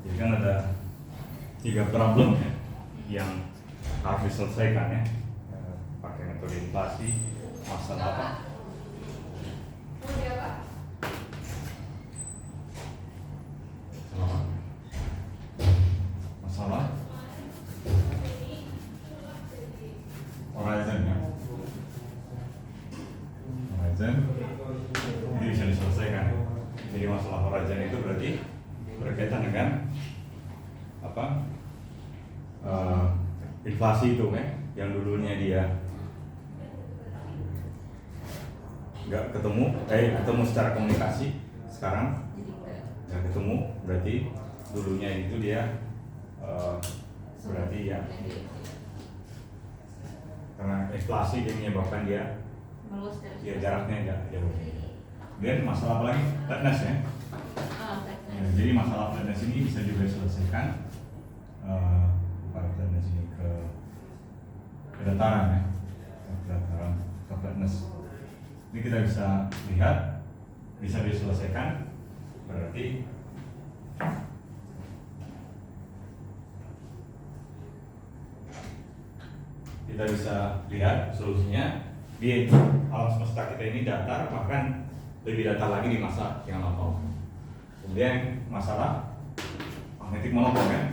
Jadi kan ada 3 problem ya yang harus diselesaikan ya. Pakai metode inflasi, masalah apa? Masalah horizon ya. Horizon ini bisa diselesaikan. Jadi masalah horizon itu berarti berkaitan dengan apa? Inflasi itu kan, yang dulunya dia nggak ketemu secara komunikasi, sekarang nggak ketemu, berarti dulunya itu dia berarti ya karena inflasi dia menyebabkan dia jaraknya nggak jauh. Dan masalah apa lagi? Flatness ya. Ya, jadi masalah flatness ini bisa juga diselesaikan bukan flatness ini ke dataran ya, dataran ke flatness. Ini kita bisa lihat bisa diselesaikan, berarti kita bisa lihat solusinya di alam semesta kita ini datar, bahkan lebih datar lagi di masa yang lampau. Kemudian masalah magnetik monopol kan,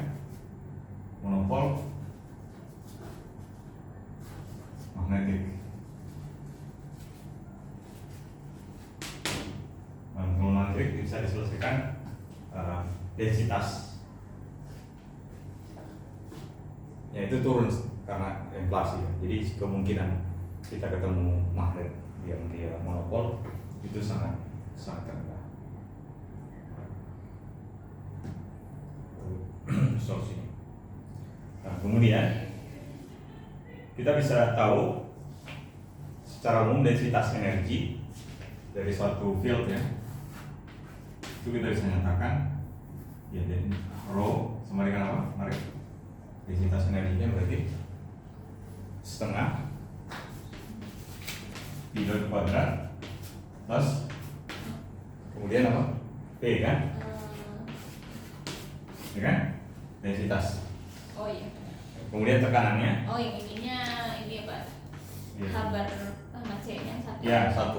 monopol magnetik. Monopol magnetik bisa diselesaikan densitas, yaitu turun karena inflasi. Jadi kemungkinan kita ketemu magnet yang dia monopol itu sangat rendah. Solusinya. Nah, kemudian kita bisa tahu secara umum densitas energi dari suatu field ya. Itu kita bisa nyatakan ya, dan rho sama dengan apa? Mari, densitas energinya berarti setengah pi dot kuadrat plus kemudian apa? P kan? Ya kan? Densitas. Oh iya. Kemudian tekanannya? Oh yang ininya ini ya Pak. Ya. Kabar sama C-nya 1. Ya, 1.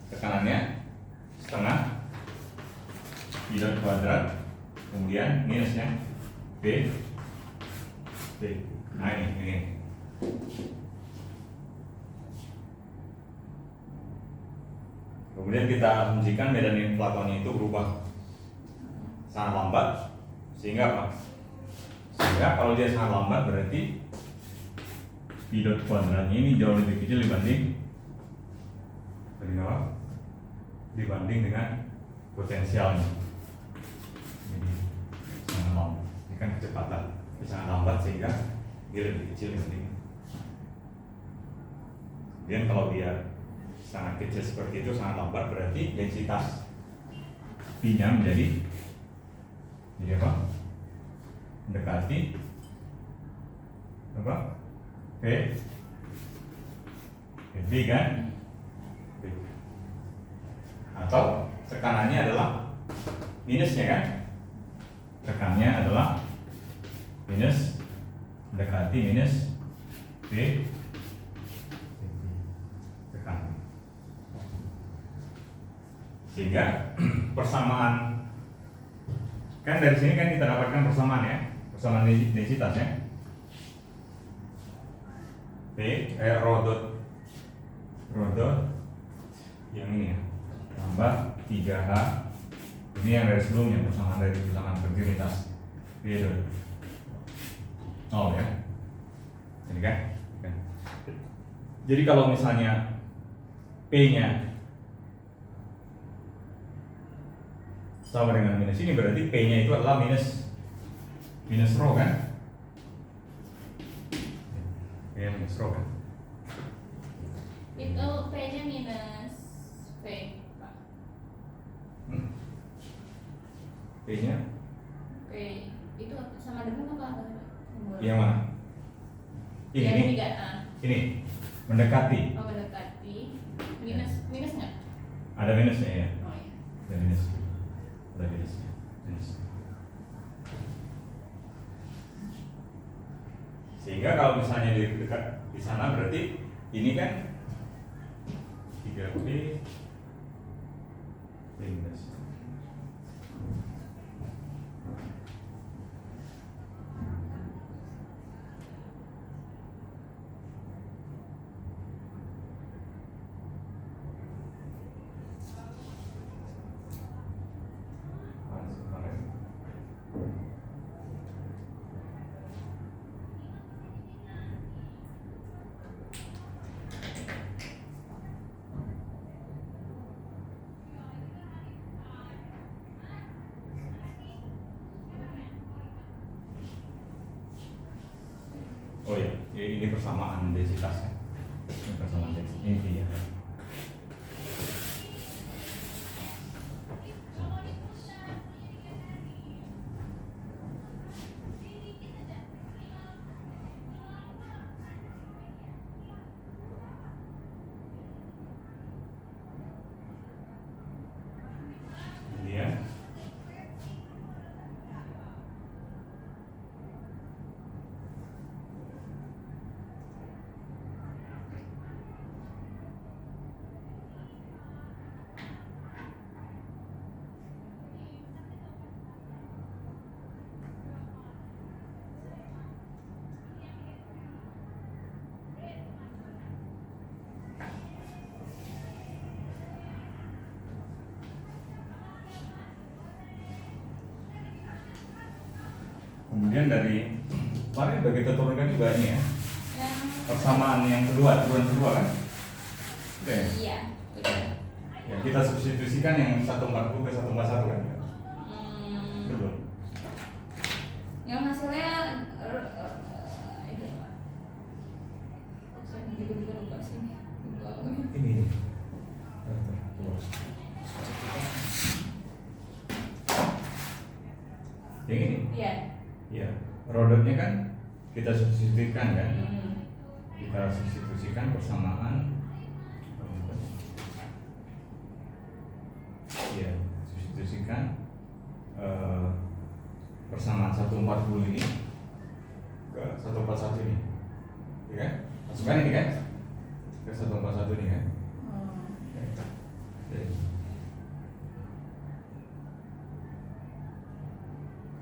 Tekanannya setengah pi dot kuadrat, kemudian minusnya P. Nah ini. Kemudian kita hentikan medan inflatornya itu berubah sangat lambat, sehingga apa? Sehingga kalau dia sangat lambat berarti pi dot kuadratnya ini jauh lebih kecil dibanding dengan potensialnya. Jadi sangat lambat. Ini kan kecepatan sangat lambat sehingga dia lebih kecil dibanding. Kemudian kalau dia sangat kecil seperti itu, sangat lambat, berarti densitas P-nya menjadi apa? Mendekati apa? P kan? P. Atau tekanannya adalah minusnya kan? Tekanannya adalah minus, mendekati minus P. Sehingga persamaan kan dari sini kan kita dapatkan persamaan ya, persamaan densitas ya. Rho dot yang ini ya, tambah 3H ini yang dari sebelumnya, persamaan dari persamaan kontinuitas P dot 0 ya. Ini kan. Jadi kalau misalnya P-nya sama dengan minus ini, berarti P-nya itu adalah minus rho kan? P-nya minus rho kan? Itu P-nya minus P, Pak. P-nya? P itu sama dengan apa? Yang mana? Ini. Ini mendekati. Oh, mendekati. Minus nggak? Ada minusnya ya. Oh iya. Ada minus. Ada minusnya. Sehingga kalau misalnya di dekat di sana berarti ini kan 3P minus. Oh ya, ini persamaan densitasnya. Ini persamaan densitas. Ini dia. Dia. Kemudian dari kemarin udah kita turunkan juga ini ya, persamaan yang kedua, turunan kedua kan? Oke. Iya, betul. Ya, kita substitusikan yang 140 ke 141 kan? Betul. Yang hasilnya ini Pak. Saya tiba-tiba lupa sini. Ini. Yang ini? Iya. Ya, rodotnya kan kita substitusikan kan? Hmm. Kita substitusikan persamaan. Ya, substitusikan persamaan 140 ini ke 141 ini, ya kan? Masukkan ini kan ke 141 ini kan? Oke.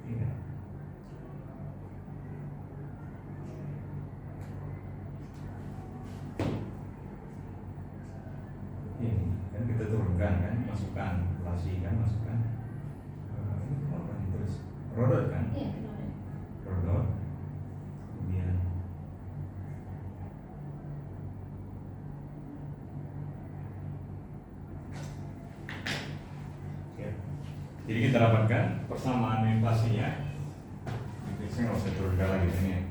Ini. Ini kan kita turunkan kan, masukkan relasi kan, masukkan ini apa nih terus rodot kan, Iya, betul. rodot kemudian ya. Jadi kita dapatkan persamaan inflasinya. Ini saya nggak usah turunkan lagi ini ya.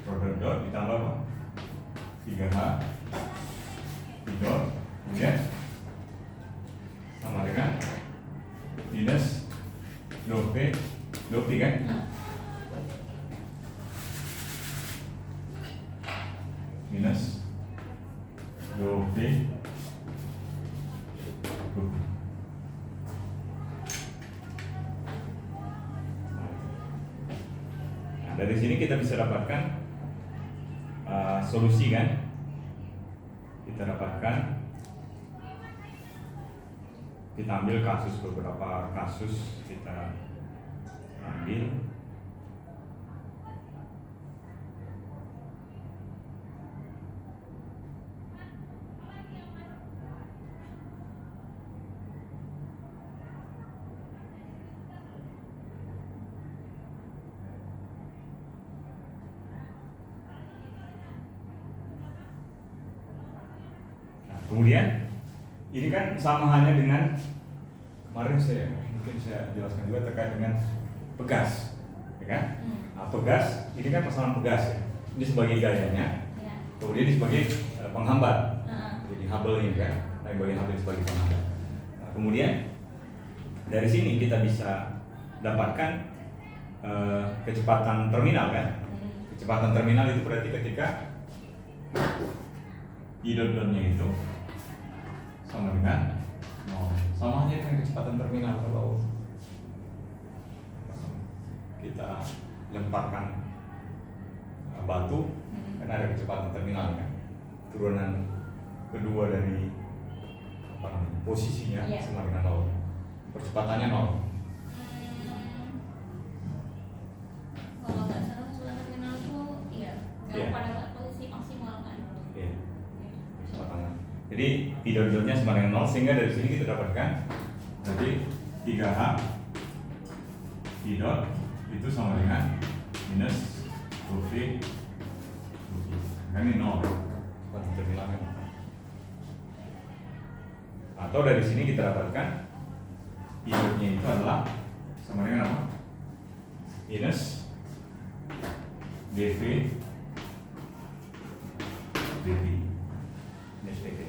Rodot dot ditambah apa? 3H dot kemudian sama dengan minus 2P kan? Minus 2P. Nah, dari sini kita bisa dapatkan solusi kan? Kita dapatkan, kita ambil kasus, beberapa kasus kita ambil. Kemudian ini kan sama halnya dengan kemarin mungkin saya jelaskan juga terkait dengan pegas, ya kan? Nah, pegas ini kan persoalan pegas ya. Ini sebagai gayanya, Ya. kemudian ini sebagai penghambat. Heeh. Jadi Hubble ini kan, bagian Hubble sebagai penghambat. Nah, kemudian dari sini kita bisa dapatkan kecepatan terminal kan? Kecepatan terminal itu berarti ketika I.nya itu sama dengan 0. Sama aja dengan kecepatan terminal kalau kita lemparkan batu kan ada kecepatan terminal kan, turunan kedua dari apa namanya, posisinya sama dengan 0, percepatannya 0. Kalau nggak salah turunan terminal itu kalau pada posisi maksimal kan. Percepatan. Jadi P dot-nya sama dengan 0, sehingga dari sini kita dapatkan jadi 3H P dot itu sama dengan minus V kan ini 0 kecepatan terminalnya. Atau dari sini kita dapatkan P dot-nya itu adalah sama dengan apa? Minus dV dV minus dV.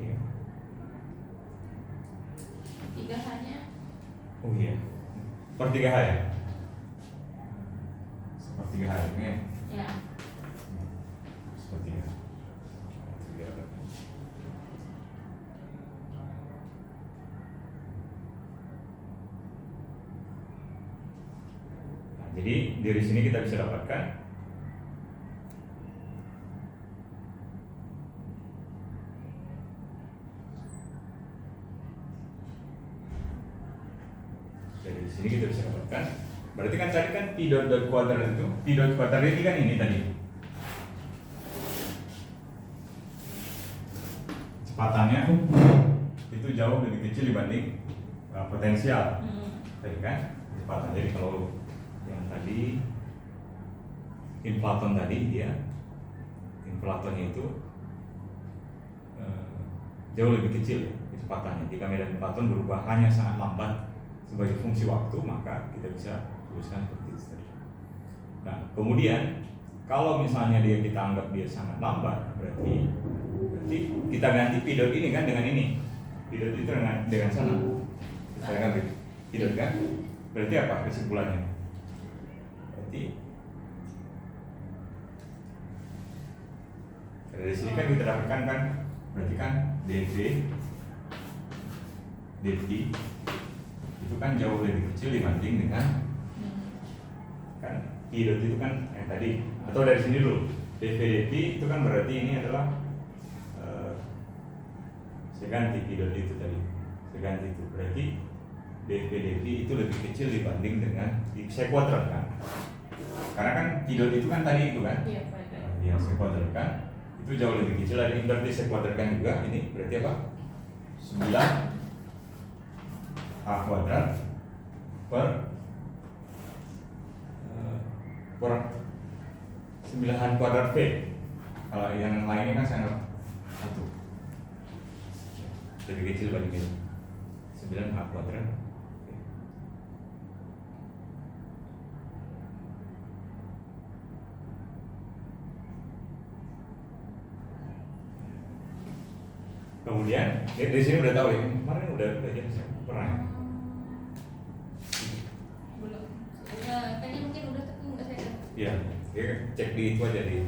Iya. 3H-nya. Oh iya. Per 3H ya? Seperti 3H ini ya? Ya. Seperti 3H. Jadi dari sini kita bisa dapatkan berarti kan tadi kan P dot kuadrat itu, P dot kuadrat ini kan ini tadi kecepatannya itu jauh lebih kecil dibanding potensial tadi kan kecepatan. Jadi kalau yang tadi inflaton tadi inflatonnya itu jauh lebih kecil kecepatannya. Jika medan inflaton berubah hanya sangat lambat sebagai fungsi waktu, maka kita bisa tuliskan seperti itu. Nah, kemudian kalau misalnya kita anggap dia sangat lambat, berarti kita ganti P dot ini kan dengan ini. P dot itu dengan sana. Kita ganti P dot kan? Berarti apa kesimpulannya? Berarti dari sini kan kita dapatkan kan, berarti kan dV dt itu kan jauh lebih kecil dibanding dengan kan P dot itu kan yang tadi, atau dari sini dulu dV dt itu kan berarti ini adalah saya ganti P dot itu tadi, saya ganti itu berarti dV dt itu lebih kecil dibanding dengan saya kuadrat kan, karena kan P dot itu kan tadi itu kan yang saya kuadratkan itu jauh lebih kecil dari, berarti saya kuadratkan juga ini berarti apa 9 H kuadrat per 9H kuadrat V. Kalau yang lainnya kan saya anggap 1 lebih kecil dibanding itu 9H kuadrat. Kemudian dari sini udah tahu ya, kemarin udah ya saya pernah ya? Belum. Kayaknya mungkin udah tapi nggak saya. Iya, dia cek di itu aja di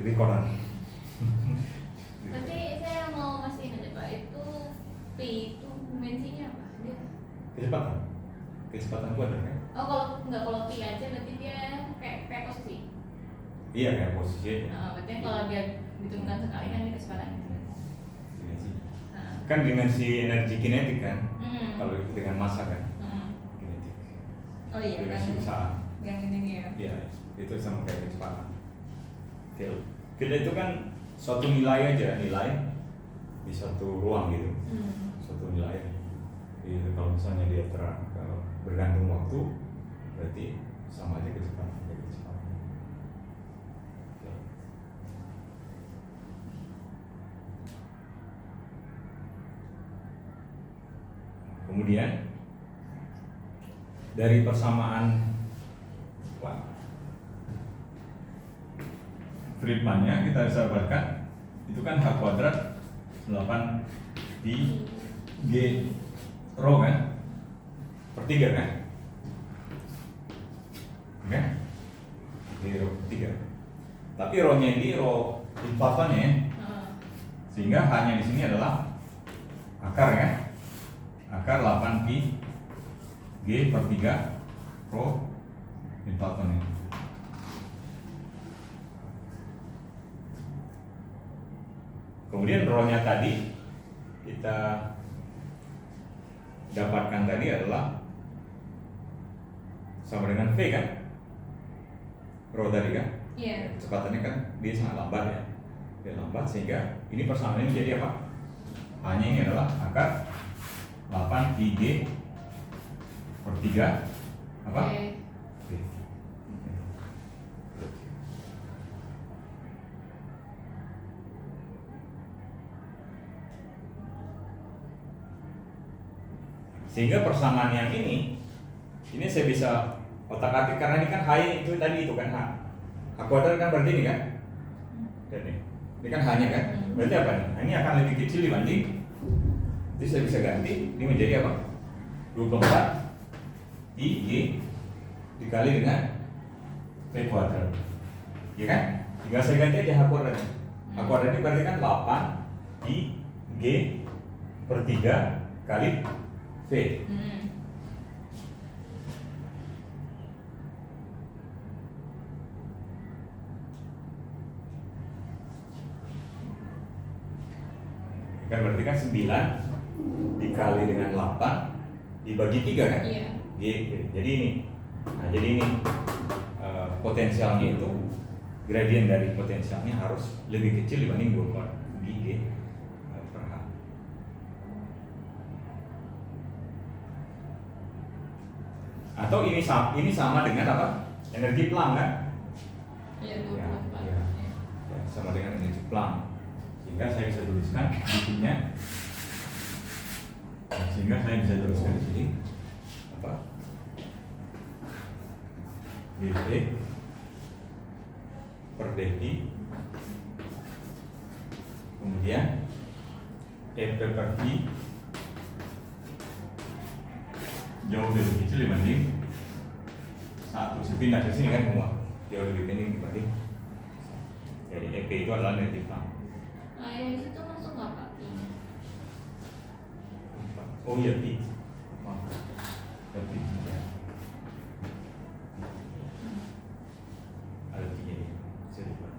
recordan. Nanti saya mau masih aja Pak, itu P itu dimensinya apa? Kecepatan kuadrat kan? Oh kalau P aja berarti dia kayak posisi. Iya kayak posisi. Berarti kalau dia diturunkan sekali kan dia kecepatan itu. Kan dimensi energi kinetik kan, kalau dengan massa kan, kinetik. Oh iya dimensi kan. usaha. Yang ini ya. Iya, itu sama kayak kecepatan. Kita itu kan suatu nilai aja, nilai di suatu ruang gitu, suatu nilai. Jadi kalau misalnya dia kalau bergantung waktu, berarti sama aja kecepatan. Kemudian dari persamaan Friedman-nya kita bisa dapatkan itu kan H kuadrat 8 pi G rho kan per 3 kan, oke? G rho per 3. Tapi rho-nya ini rho inflatonnya, sehingga H-nya di sini adalah akar ya. Akar 8 pi G per 3 Rho inflaton ini. Kemudian rho-nya tadi kita dapatkan tadi adalah sama dengan V kan? Rho tadi kan? Iya. Kecepatannya kan dia sangat lambat ya. Dia lambat sehingga ini persamaannya menjadi apa? Hanya ini adalah akar 8 Ig per 3 apa? V. Sehingga persamaan yang ini saya bisa otak-atik karena ini kan H itu tadi itu kan H. H kuadrat kan berarti ini kan? Dan ini kan H-nya kan? Berarti apa nih? Nah, ini akan lebih kecil dibanding. Jadi saya bisa ganti ini menjadi apa? 24 IG dikali dengan V kuadrat. Ya kan? Tinggal saya ganti aja H kuadrat. H kuadrat ini berarti kan 8 IG per 3 kali V. Kan berarti kan 9 dikali dengan 8 dibagi 3 kan? Iya. G. Jadi ini. Nah, jadi ini potensialnya itu gradien dari potensialnya harus lebih kecil dibanding 24 G per H. Atau ini sama dengan apa? Energi Planck kan? Iya, Ya, 24. ya. Ya, sama dengan energi Planck. Sehingga saya bisa tuliskan intinya. Sehingga saya bisa tuliskan di sini apa? dV per dt, kemudian EP per V jauh lebih kecil dibanding 1. Saya pindah ke sini kan semua jauh lebih pendek dibanding. Jadi EP itu adalah energi Planck. Nah, yang situ masuk nggak Pak? Oh iya, P. Maaf. Ada P. Ya. Ada P nya ya. Saya lupa.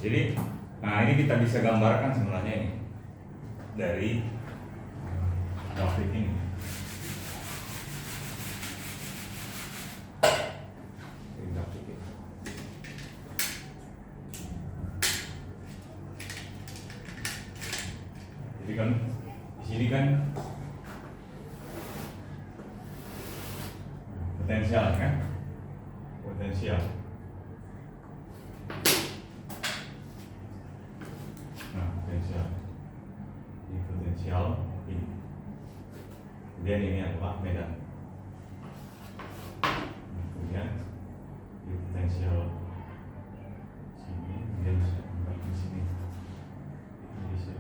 Jadi, nah ini kita bisa gambarkan sebenarnya ini dari grafik ini. Dari grafik ini. Jadi kan di sini kan potensial kan? Potensial. Potensial ini. Kemudian ini adalah medan. Kemudian ini potensial sini, kemudian bisa kembali di sini. Ini bisa.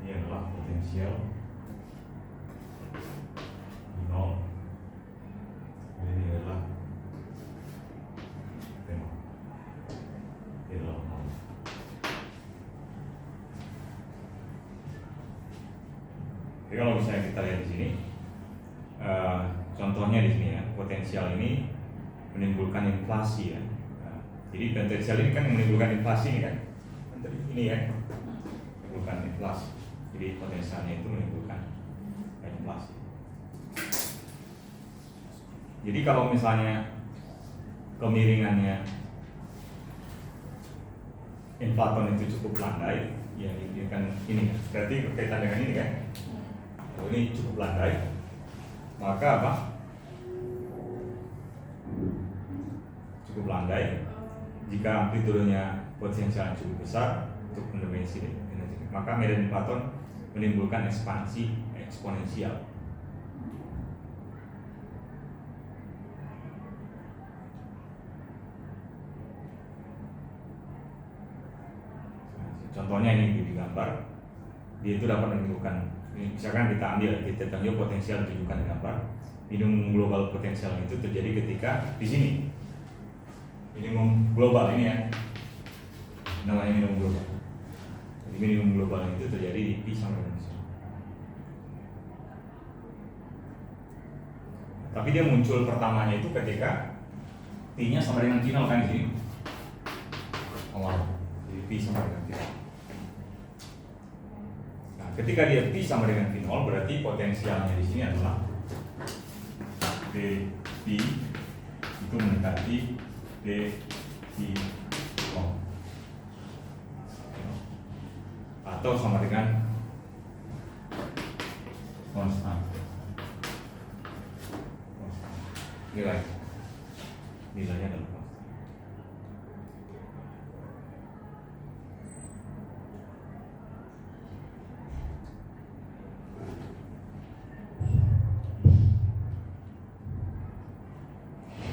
Ini adalah potensial 0. Ini adalah 0. Ini adalah 0. Jadi kalau misalnya kita lihat di sini, contohnya di sini ya, potensial ini menimbulkan inflasi ya. Jadi potensial ini kan menimbulkan inflasi ini kan, ini ya, menimbulkan inflasi. Jadi potensialnya itu menimbulkan inflasi. Jadi kalau misalnya kemiringannya inflaton itu cukup landai, ya ini kan ini berarti berkaitan dengan ini kan. Kalau ini cukup landai, maka apa? Cukup landai. Jika amplitudenya potensialnya cukup besar, untuk mendominasi energi. Maka medan inflaton menimbulkan ekspansi eksponensial. Contohnya ini di gambar, dia itu dapat menimbulkan, misalkan kita ambil potensial ditunjukkan di gambar. Minimum global potensial itu terjadi ketika di sini minimum global ini ya, namanya minimum global. Jadi minimum global itu terjadi di P sama dengan sini. Tapi dia muncul pertamanya itu ketika T-nya sama dengan T0 kan di sini. Awal. Jadi P sama dengan T0. Nah, ketika dia P sama dengan T0 berarti potensialnya di sini adalah P itu mendekati T0 atau sama dengan konstan nilainya adalah konstan.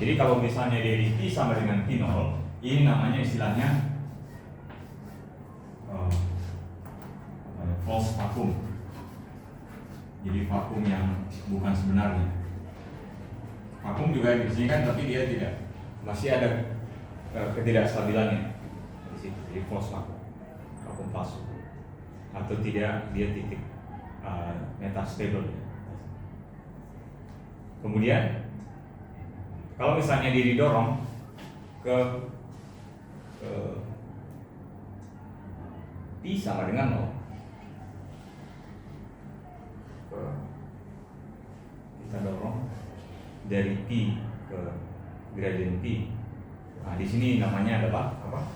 Jadi kalau misalnya dari T sama dengan T0, ini namanya istilahnya false vacuum. Jadi vakum yang bukan sebenarnya. Vakum juga di sini kan, tapi dia tidak, masih ada ketidakstabilannya di situ. Jadi false vacuum, vakum palsu, atau tidak dia titik metastable. Kemudian kalau misalnya dia didorong ke T sama dengan 0, kita dorong dari P ke gradient P. Nah, di sini namanya adalah apa?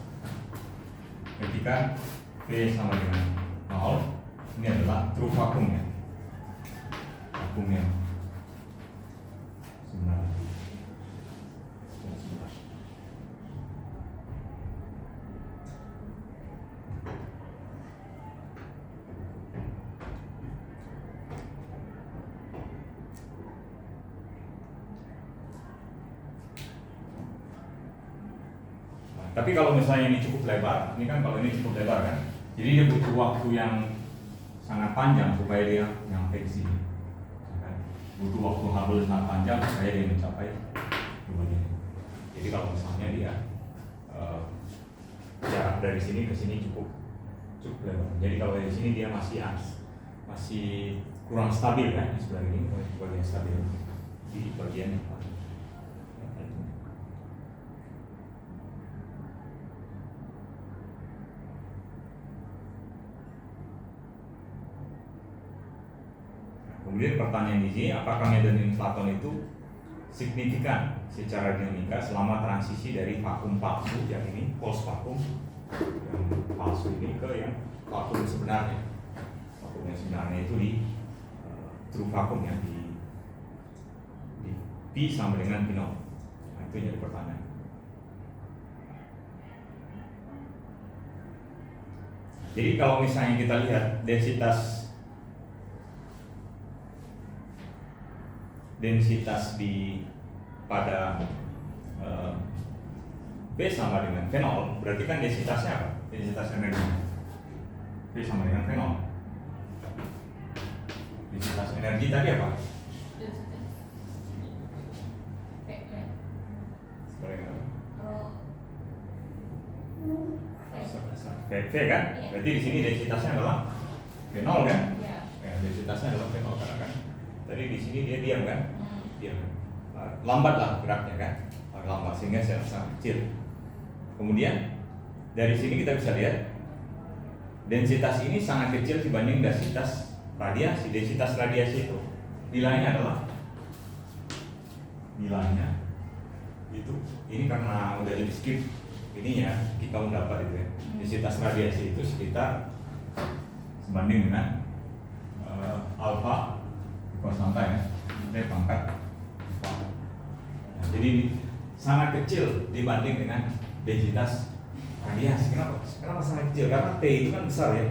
Ketika P sama dengan 0, ini adalah true vacuum ya. Vacuum yang sebenarnya. Tapi kalau misalnya ini cukup lebar, ini kan kalau ini cukup lebar kan, jadi dia butuh waktu yang sangat panjang supaya dia nyampe ke sini. Butuh waktu Hubble sangat panjang supaya dia mencapai ini. Jadi kalau misalnya dia jarak dari sini ke sini cukup lebar. Jadi kalau dari sini dia masih kurang stabil kan, di sebelah ini bagian stabil di bagian ini. Kemudian pertanyaan di sini, apakah medan inflaton itu signifikan secara dinamika selama transisi dari vakum palsu yang ini false vakum yang palsu ini ke yang vakum sebenarnya. Vakum yang sebenarnya itu di true vakum ya, di P sama dengan P0. Nah, itu jadi pertanyaan. Jadi kalau misalnya kita lihat densitas di pada B sama dengan V0, berarti kan densitasnya apa? Densitas energi B sama dengan V0. Densitas energi tadi apa? V kan? Berarti di sini densitasnya adalah V0 kan? Ya, densitasnya adalah V0 karena kan tadi di sini dia diam kan? Diam. Lambat lah geraknya kan? Lambat sehingga sangat kecil. Kemudian dari sini kita bisa lihat densitas ini sangat kecil dibanding densitas radiasi. Densitas radiasi itu nilainya itu ini karena udah di skip ini ya, kita mendapat itu ya. Densitas radiasi itu sekitar sebanding dengan alfa konstanta ya, dari pangkat nah, jadi sangat kecil dibanding dengan densitas radiasi. Kenapa sangat kecil? Karena T itu kan besar ya.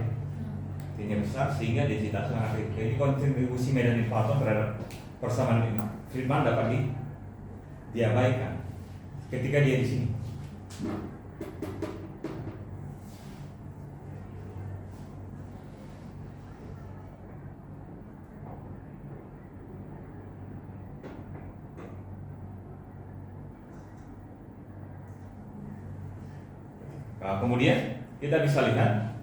T-nya besar sehingga densitas sangat kecil. Jadi kontribusi medan inflaton terhadap persamaan Friedman dapat diabaikan ketika dia di sini. Nah, kemudian kita bisa lihat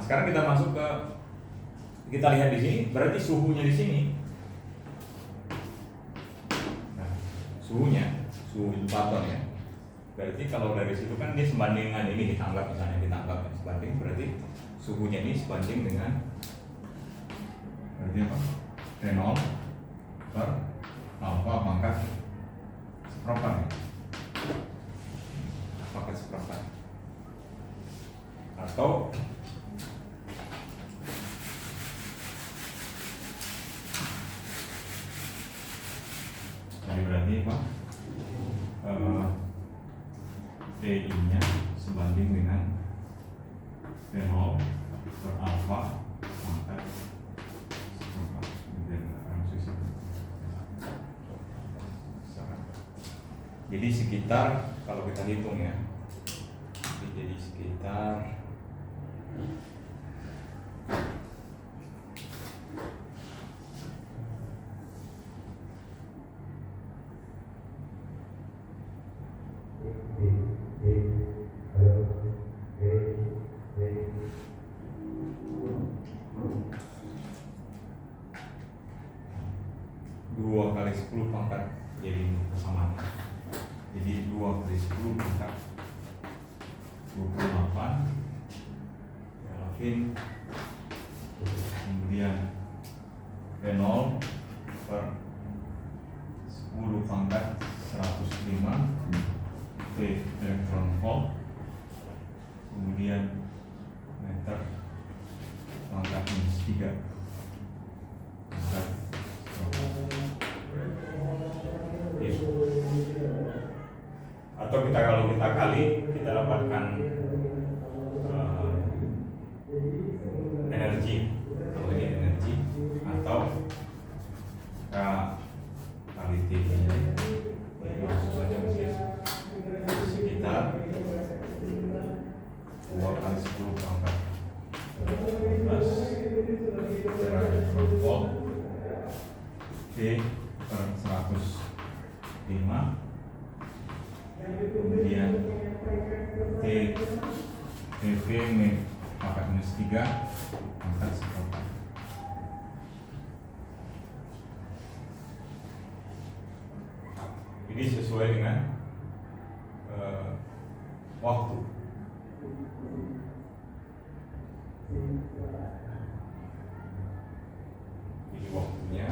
sekarang kita masuk kita lihat di sini, berarti suhunya di sini. Nah, suhu inflaton ya. Berarti kalau dari situ kan dia sebanding dengan ini ditangkap sebanding, berarti suhunya ini sebanding dengan berarti apa? T0 per alfa pangkat seperempat ya. Pangkat seperempat. Atau berarti apa? TI-nya sebanding dengan T0 per alfa pangkat seperempat. Jadi sekitar, kalau kita hitung ya, jadi sekitar 2 kali 10 pangkat, jadi persamaan. Jadi 2 kali 10 pangkat 28 Kelvin, kemudian V0 per 10 pangkat 105 T elektron volt, kemudian meter pangkat -3 atau kalau kita kali, kita dapatkan energi, kalau ini energi, atau kita kali T ini sekitar 2 kali 10 pangkat 12 volt T per 105, kemudian TV pangkat -3 pangkat seperempat. Ini sesuai dengan waktu. Ini waktunya.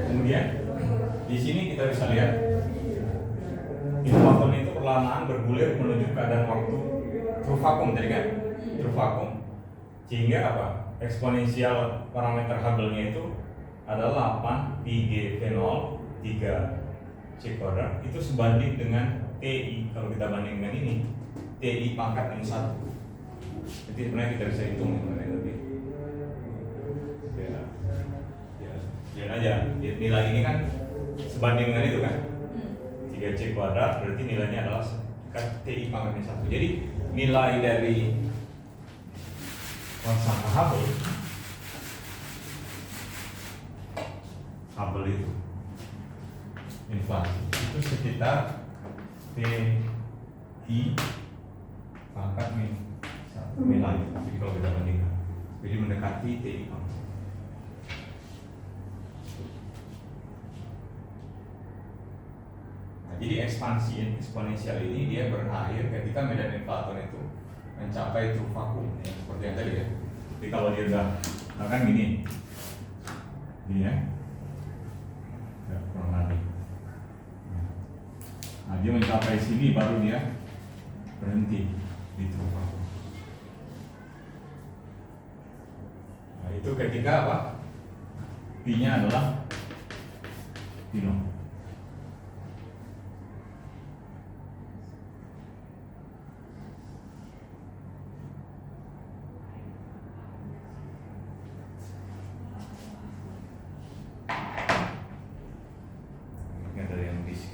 Kemudian di sini kita bisa lihat inflaton itu perlahan bergulir menuju keadaan waktu true vacuum tadi kan, true vacuum, sehingga apa? Eksponensial parameter Hubble-nya itu adalah 8 pi G V0 3 C kuadrat, itu sebanding dengan TI. Kalau kita bandingkan ini TI pangkat yang 1. Jadi sebenarnya kita bisa hitung sebenarnya, tapi ya lihat aja saja. Nilai ini kan sebanding dengan itu kan. 3C kuadrat berarti nilainya adalah TI pangkatnya 1. Jadi nilai dari konstan Hubble itu inflasi itu sekitar TI pangkat min 1 nilai. Jadi kalau kita bandingkan, jadi mendekati TI pangkat. Jadi ekspansi eksponensial ini dia berakhir ketika medan inflaton itu mencapai true vacuum ya, seperti yang tadi ya. Jadi kalau dia udah kan gini ya, kurang lebih. Nah dia mencapai sini baru dia berhenti di true vacuum. Nah itu ketika apa? P-nya adalah P0.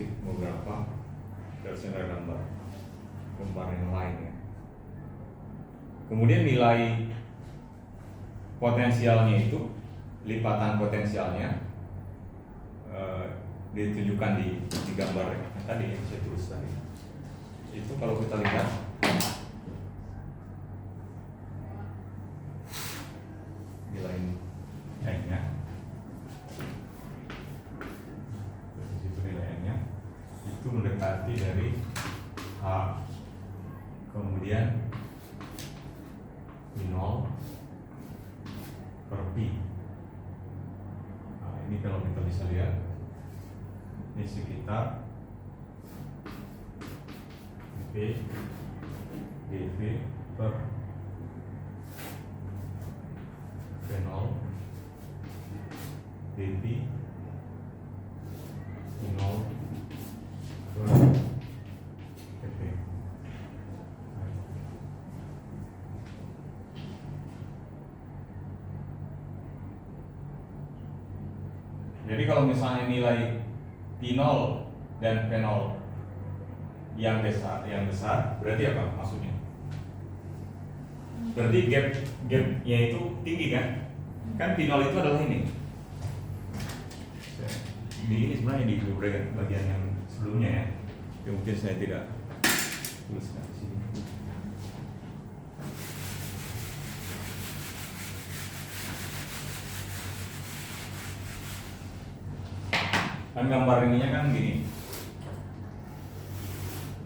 Beberapa versi gambar yang lain ya. Kemudian nilai potensialnya itu, lipatan potensialnya ditunjukkan di gambar yang tadi yang saya tulis tadi. Itu kalau kita lihat nilai N-nya, itu mendekati dari H, kemudian P0 per P. Nah, ini kalau kita bisa lihat ini sekitar dV per P0 dV P0 Jadi kalau misalnya nilai P0 dan P0 yang besar berarti apa maksudnya? Berarti gapnya itu tinggi kan? Kan P0 itu adalah ini. Di ini sebenarnya di bagian yang sebelumnya ya. Yang mungkin saya tidak tuliskan di sini. Kan gambar ininya kan gini.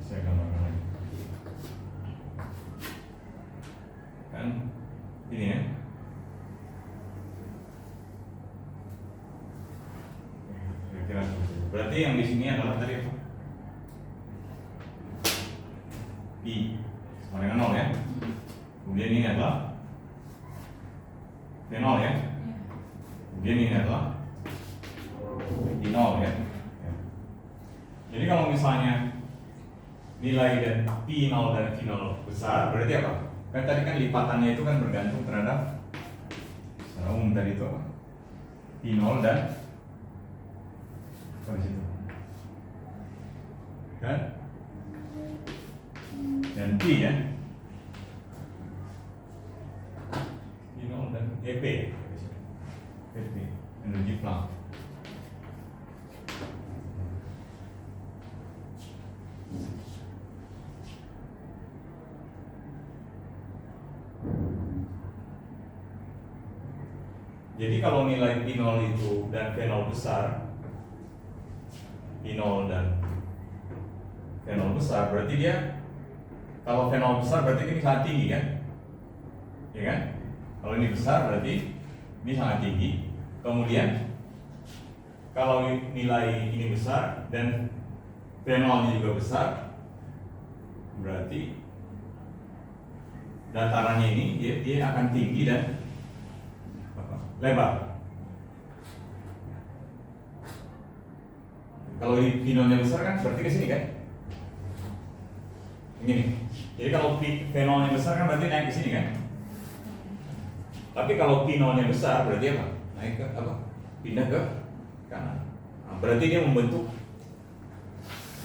Saya gambarkan lagi. Kan ini ya. Kira-kira berarti yang di sini adalah tadi apa? I sama dengan 0 ya. Kemudian ini adalah P0 ya. Kemudian ini adalah P0 ya. Jadi kalau misalnya nilai dan P0 dan P0 besar berarti apa? Kan tadi kan lipatannya itu kan bergantung terhadap secara umum tadi itu P0 dan apa di situ? Kan? Dan P ya. P0 dan EP. EP energi Planck. Jadi kalau nilai P0 itu dan P0 besar, P0 dan P0 besar berarti dia, kalau P0 besar berarti ini sangat tinggi kan? Ya kan? Kalau ini besar berarti ini sangat tinggi. Kemudian kalau nilai ini besar dan P0-nya juga besar, berarti datarannya ini dia akan tinggi dan lebar. Kalau P0-nya besar kan berarti ke sini kan? Ini. Jadi kalau P0-nya besar kan berarti naik ke sini kan? Tapi kalau P0-nya besar berarti apa? Naik ke apa? Pindah ke kanan. Nah, berarti dia membentuk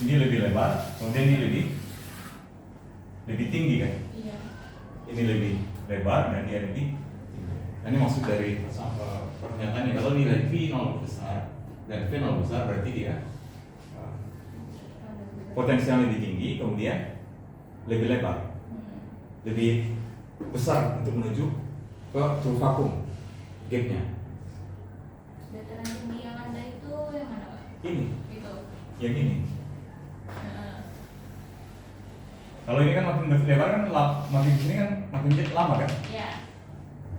ini lebih lebar, kemudian ini lebih tinggi kan? Iya. Ini lebih lebar dan dia lebih tinggi. Nah, ini maksud dari pernyataannya, kalau nilai V0 besar dan V0 besar berarti dia potensial lebih tinggi, kemudian lebih lebar, lebih besar untuk menuju ke true vacuum gapnya. Dataran tinggi yang Anda itu yang mana, Pak? Ini, Itu. yang ini. Kalau ini kan makin lebar kan, makin sini kan makin lama kan? Iya.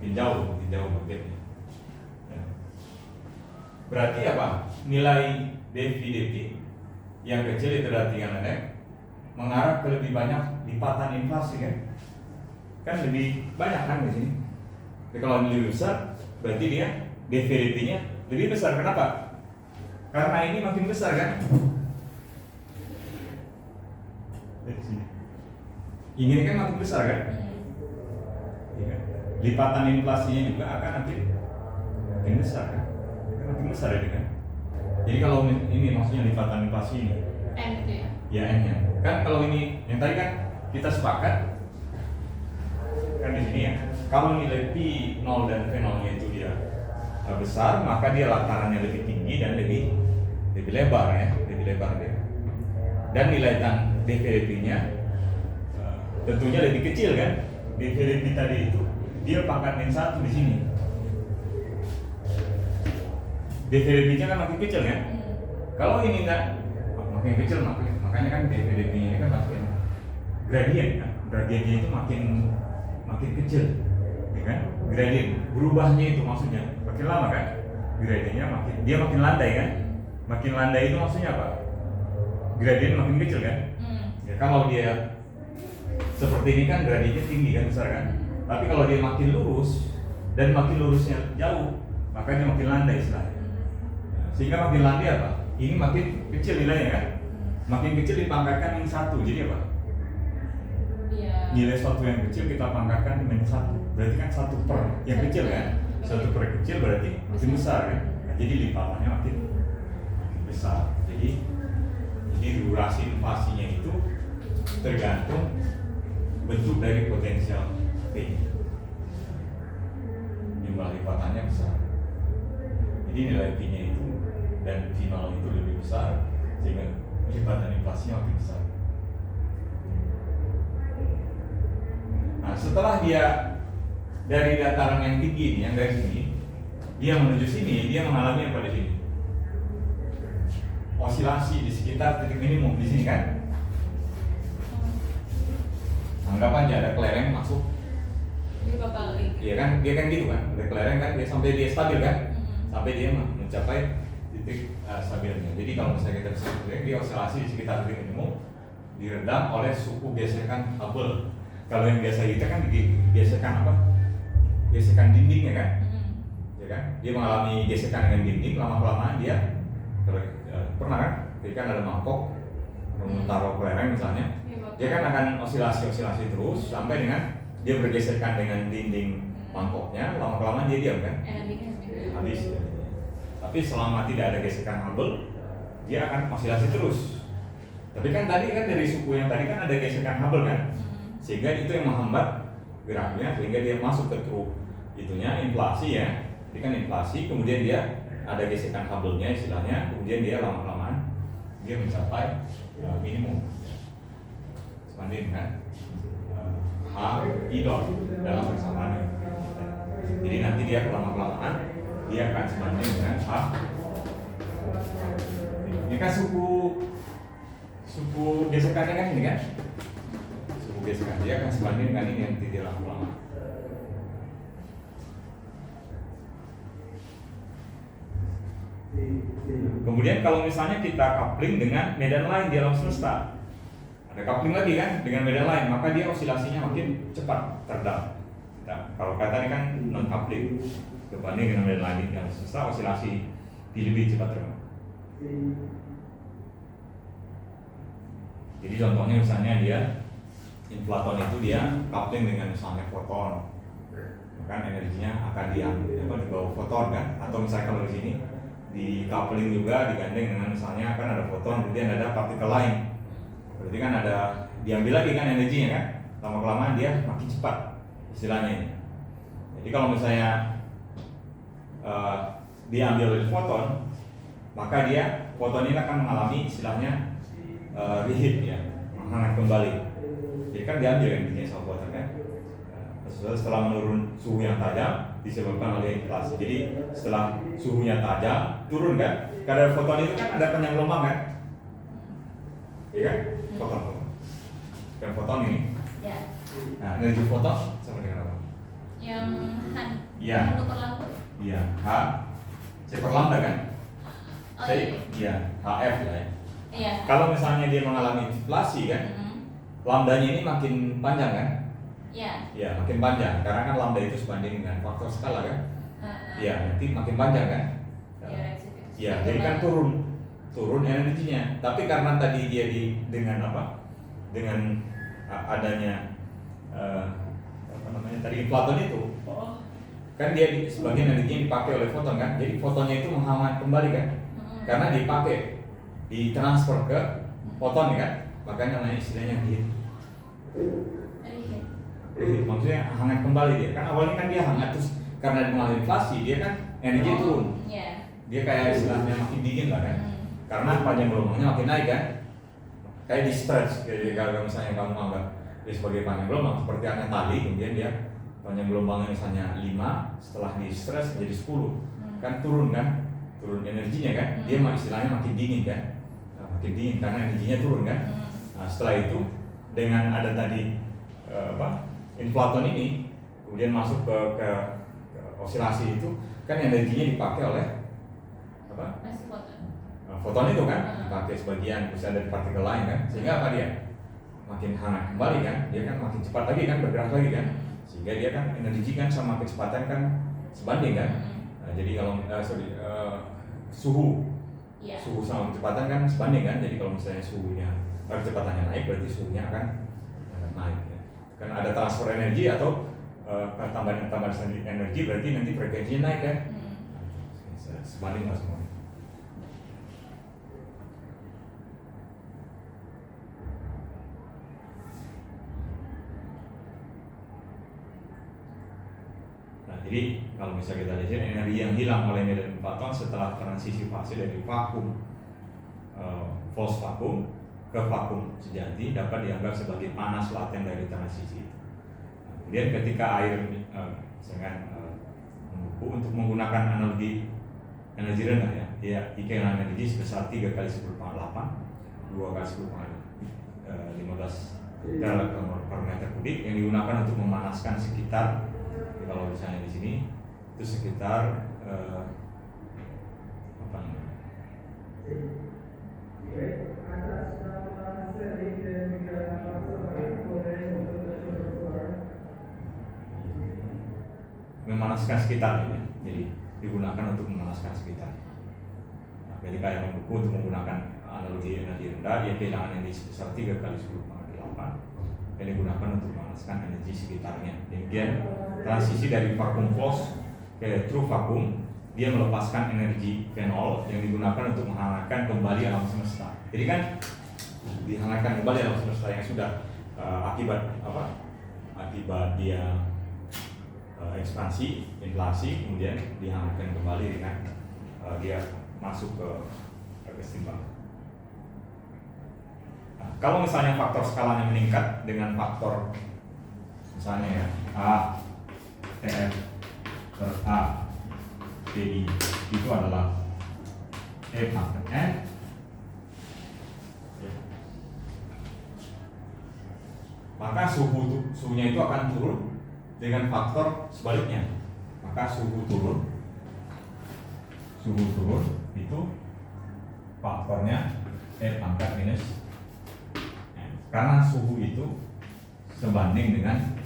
Makin jauh gapnya. Ya. Berarti apa? Nilai DV yang kecil itu berarti yang mengarah ke lebih banyak lipatan inflasi kan? Kan lebih banyak kan di sini. Jadi kalau ini lebih besar, berarti dia DV-nya lebih besar. Kenapa? Karena ini makin besar kan? Dari sini. Ini kan makin besar kan? Ya kan? Lipatan inflasinya juga akan makin besar kan? Makin besar ini kan? Jadi kalau ini maksudnya lipatan inflasi ini N itu ya? ya N-nya. Kan kalau ini yang tadi kan kita sepakat kan di sini ya. Kalau nilai P0 dan V0-nya itu dia besar, maka dia latarannya lebih tinggi dan lebih lebar ya, lebih lebar dia. Dan nilai DV-nya tentunya lebih kecil kan? DV tadi itu dia pangkat N1 di sini. DV-nya kan makin kecil kan? Kalau ini enggak makin kecil, makanya kan DV-nya ini kan makin gradien kan? Gradiennya itu makin kecil, ya kan? Gradien berubahnya itu maksudnya makin lama kan? Gradiennya makin landai kan? Makin landai itu maksudnya apa? Gradien makin kecil kan? Ya kalau dia seperti ini kan gradiennya tinggi kan, besar kan? Tapi kalau dia makin lurus dan makin lurusnya jauh, maka dia makin landai istilahnya. Sehingga makin landai apa? Ini makin kecil nilainya kan? Makin kecil dipangkatkan yang satu, jadi apa? Iya. Nilai suatu yang kecil kita pangkatkan dengan satu, berarti kan 1/, yang kecil kan? 1/, kecil berarti makin besar kan? Nah, jadi lipatannya makin besar. Jadi durasi inflasinya itu tergantung bentuk dari potensial P. Jumlah lipatannya besar. Jadi nilai P-nya itu dan V0 itu lebih besar, sehingga lipatan inflasinya makin besar. Nah, setelah dia dari dataran yang tinggi yang dari sini, dia menuju sini, dia mengalami apa di sini? Osilasi di sekitar titik minimum di sini kan? Anggap aja ada kelereng masuk. Dia bakal Iya kan? Dia kan gitu kan? Ada kelereng kan? Dia sampai dia stabil kan? Sampai dia mencapai titik stabilnya. Jadi kalau misalnya kita bisa kelereng, dia osilasi di sekitar titik minimum, diredam oleh suku gesekan Hubble. Kalau yang biasa kita kan gesekan apa? Gesekan dindingnya kan? Ya kan? Dia mengalami gesekan dengan dinding, lama-kelamaan dia pernah kan? Jadi kan ada mangkok, taruh kelereng misalnya, dia kan akan osilasi terus sampai dengan dia bergesekan dengan dinding mangkoknya, lama-kelamaan dia diam kan? Habis. Tapi selama tidak ada gesekan Hubble, dia akan osilasi terus. Tapi kan tadi kan dari suku yang tadi kan ada gesekan Hubble kan? Sehingga itu yang menghambat geraknya, sehingga dia masuk ke true itunya inflasi ya. Jadi kan inflasi, kemudian dia ada gesekan Hubble-nya istilahnya, kemudian dia lama-kelamaan dia mencapai minimum sebanding kan H I dot dalam persamaannya. Jadi nanti dia lama-kelamaan dia akan sebanding dengan H. Ini kan suku gesekannya kan ini kan? Suku gesekan dia akan sebanding dengan ini nanti dia lama-lama. Kemudian kalau misalnya kita coupling dengan medan lain di alam semesta, ada coupling lagi kan dengan medan lain, maka dia osilasinya makin cepat teredam. Nah, kalau kata ini kan non coupling, berbanding dengan medan lain di alam semesta, osilasi lebih cepat teredam. Jadi contohnya misalnya dia inflaton itu dia coupling dengan misalnya foton, kan energinya akan dibawa foton kan, atau misalnya kalau di sini di coupling juga digandeng dengan misalnya kan ada foton, kemudian ada partikel lain. Berarti kan ada diambil lagi kan energinya kan, lama-kelamaan dia makin cepat istilahnya ini. Jadi kalau misalnya diambil foton, maka foton ini akan mengalami istilahnya reheat ya, menghangat kembali. Jadi kan diambil energinya sama foton kan. Setelah menurun suhu yang tajam disebabkan oleh inflasi. Jadi setelah suhunya tajam turun kan, kadar foton itu kan ada panjang gelombang kan, iya kan? Foton. Dan foton ini. Ya. Nah, energi foton sama dengan apa? Yang Han. Iya. Untuk lampu. Iya, H C per lambda kan? Oh, iya, HF lah ya. Iya. Kalau misalnya dia mengalami inflasi kan, lambdanya ini makin panjang kan? Iya. Iya, makin panjang karena kan lambda itu sebanding dengan faktor skala kan? Iya, nanti makin panjang kan? Iya, jadi kan turun energinya. Tapi karena tadi dia dengan apa? Dengan adanya tadi inflaton itu, kan dia sebagian energinya dipakai oleh foton kan? Jadi fotonnya itu menghangat kembali kan? Karena dipakai, ditransfer ke foton kan? Makanya namanya istilahnya heat. Maksudnya hangat kembali dia. Kan awalnya kan dia hangat, terus karena mengalami inflasi dia kan energi turun. Dia kayak istilahnya makin dingin lah kan. Karena panjang gelombangnya makin naik kan. Kayak di stretch. Jadi kalau misalnya kamu anggap dia sebagai panjang gelombang seperti hanya tali, kemudian dia panjang gelombangnya misalnya 5, setelah di stretch jadi 10. Kan turun kan? Turun energinya kan. Dia istilahnya makin dingin kan. Makin dingin karena energinya turun kan. Nah, setelah itu dengan ada tadi inflaton ini kemudian masuk ke osilasi itu kan energinya dipakai oleh apa? Foton itu kan dipakai sebagian, bisa ada partikel lain kan, sehingga apa dia makin hangat kembali kan, dia kan makin cepat lagi kan, bergerak lagi kan, sehingga dia kan energi kan sama kecepatan kan sebanding kan. Nah, jadi kalau suhu sama kecepatan kan sebanding kan, jadi kalau misalnya suhunya kecepatannya naik berarti suhunya akan naik ya. Karena ada transfer energi atau tambahan energi berarti nanti frekuensinya naik kan. Sebanding lah semua. Nah, jadi kalau misalnya kita lihat energi yang hilang oleh medan inflaton setelah transisi fase dari vakum false vakum ke vakum sejati dapat dianggap sebagai panas laten dari transisi. Kemudian ketika air dengan membeku untuk menggunakan analogi energi rendah ya, dia kehilangan energi sebesar 3 kali 10 pangkat 8, 2 kali 10 pangkat 15 kilo per meter kubik yang digunakan untuk memanaskan sekitar, ya kalau misalnya di sini itu sekitar apa namanya? Memanaskan sekitar ya. Jadi digunakan untuk memanaskan sekitar. Nah, ketika yang membeku untuk menggunakan analogi energi rendah, dia kehilangan energi sebesar 3 kali 10 pangkat 8 yang digunakan untuk memanaskan energi sekitarnya. Demikian transisi dari vacuum close ke true vacuum, dia melepaskan energi fenol yang digunakan untuk menghangatkan kembali alam semesta. Jadi kan dihangatkan kembali alam semesta yang sudah akibat apa? Akibat dia ekspansi, inflasi, kemudian dihangatkan kembali dengan dia masuk ke keseimbangan. Nah, kalau misalnya faktor skalanya meningkat dengan faktor misalnya ya A TF per A PI itu adalah E pangkat N, maka suhunya itu akan turun dengan faktor sebaliknya. Maka suhu turun itu faktornya E pangkat minus N, karena suhu itu sebanding dengan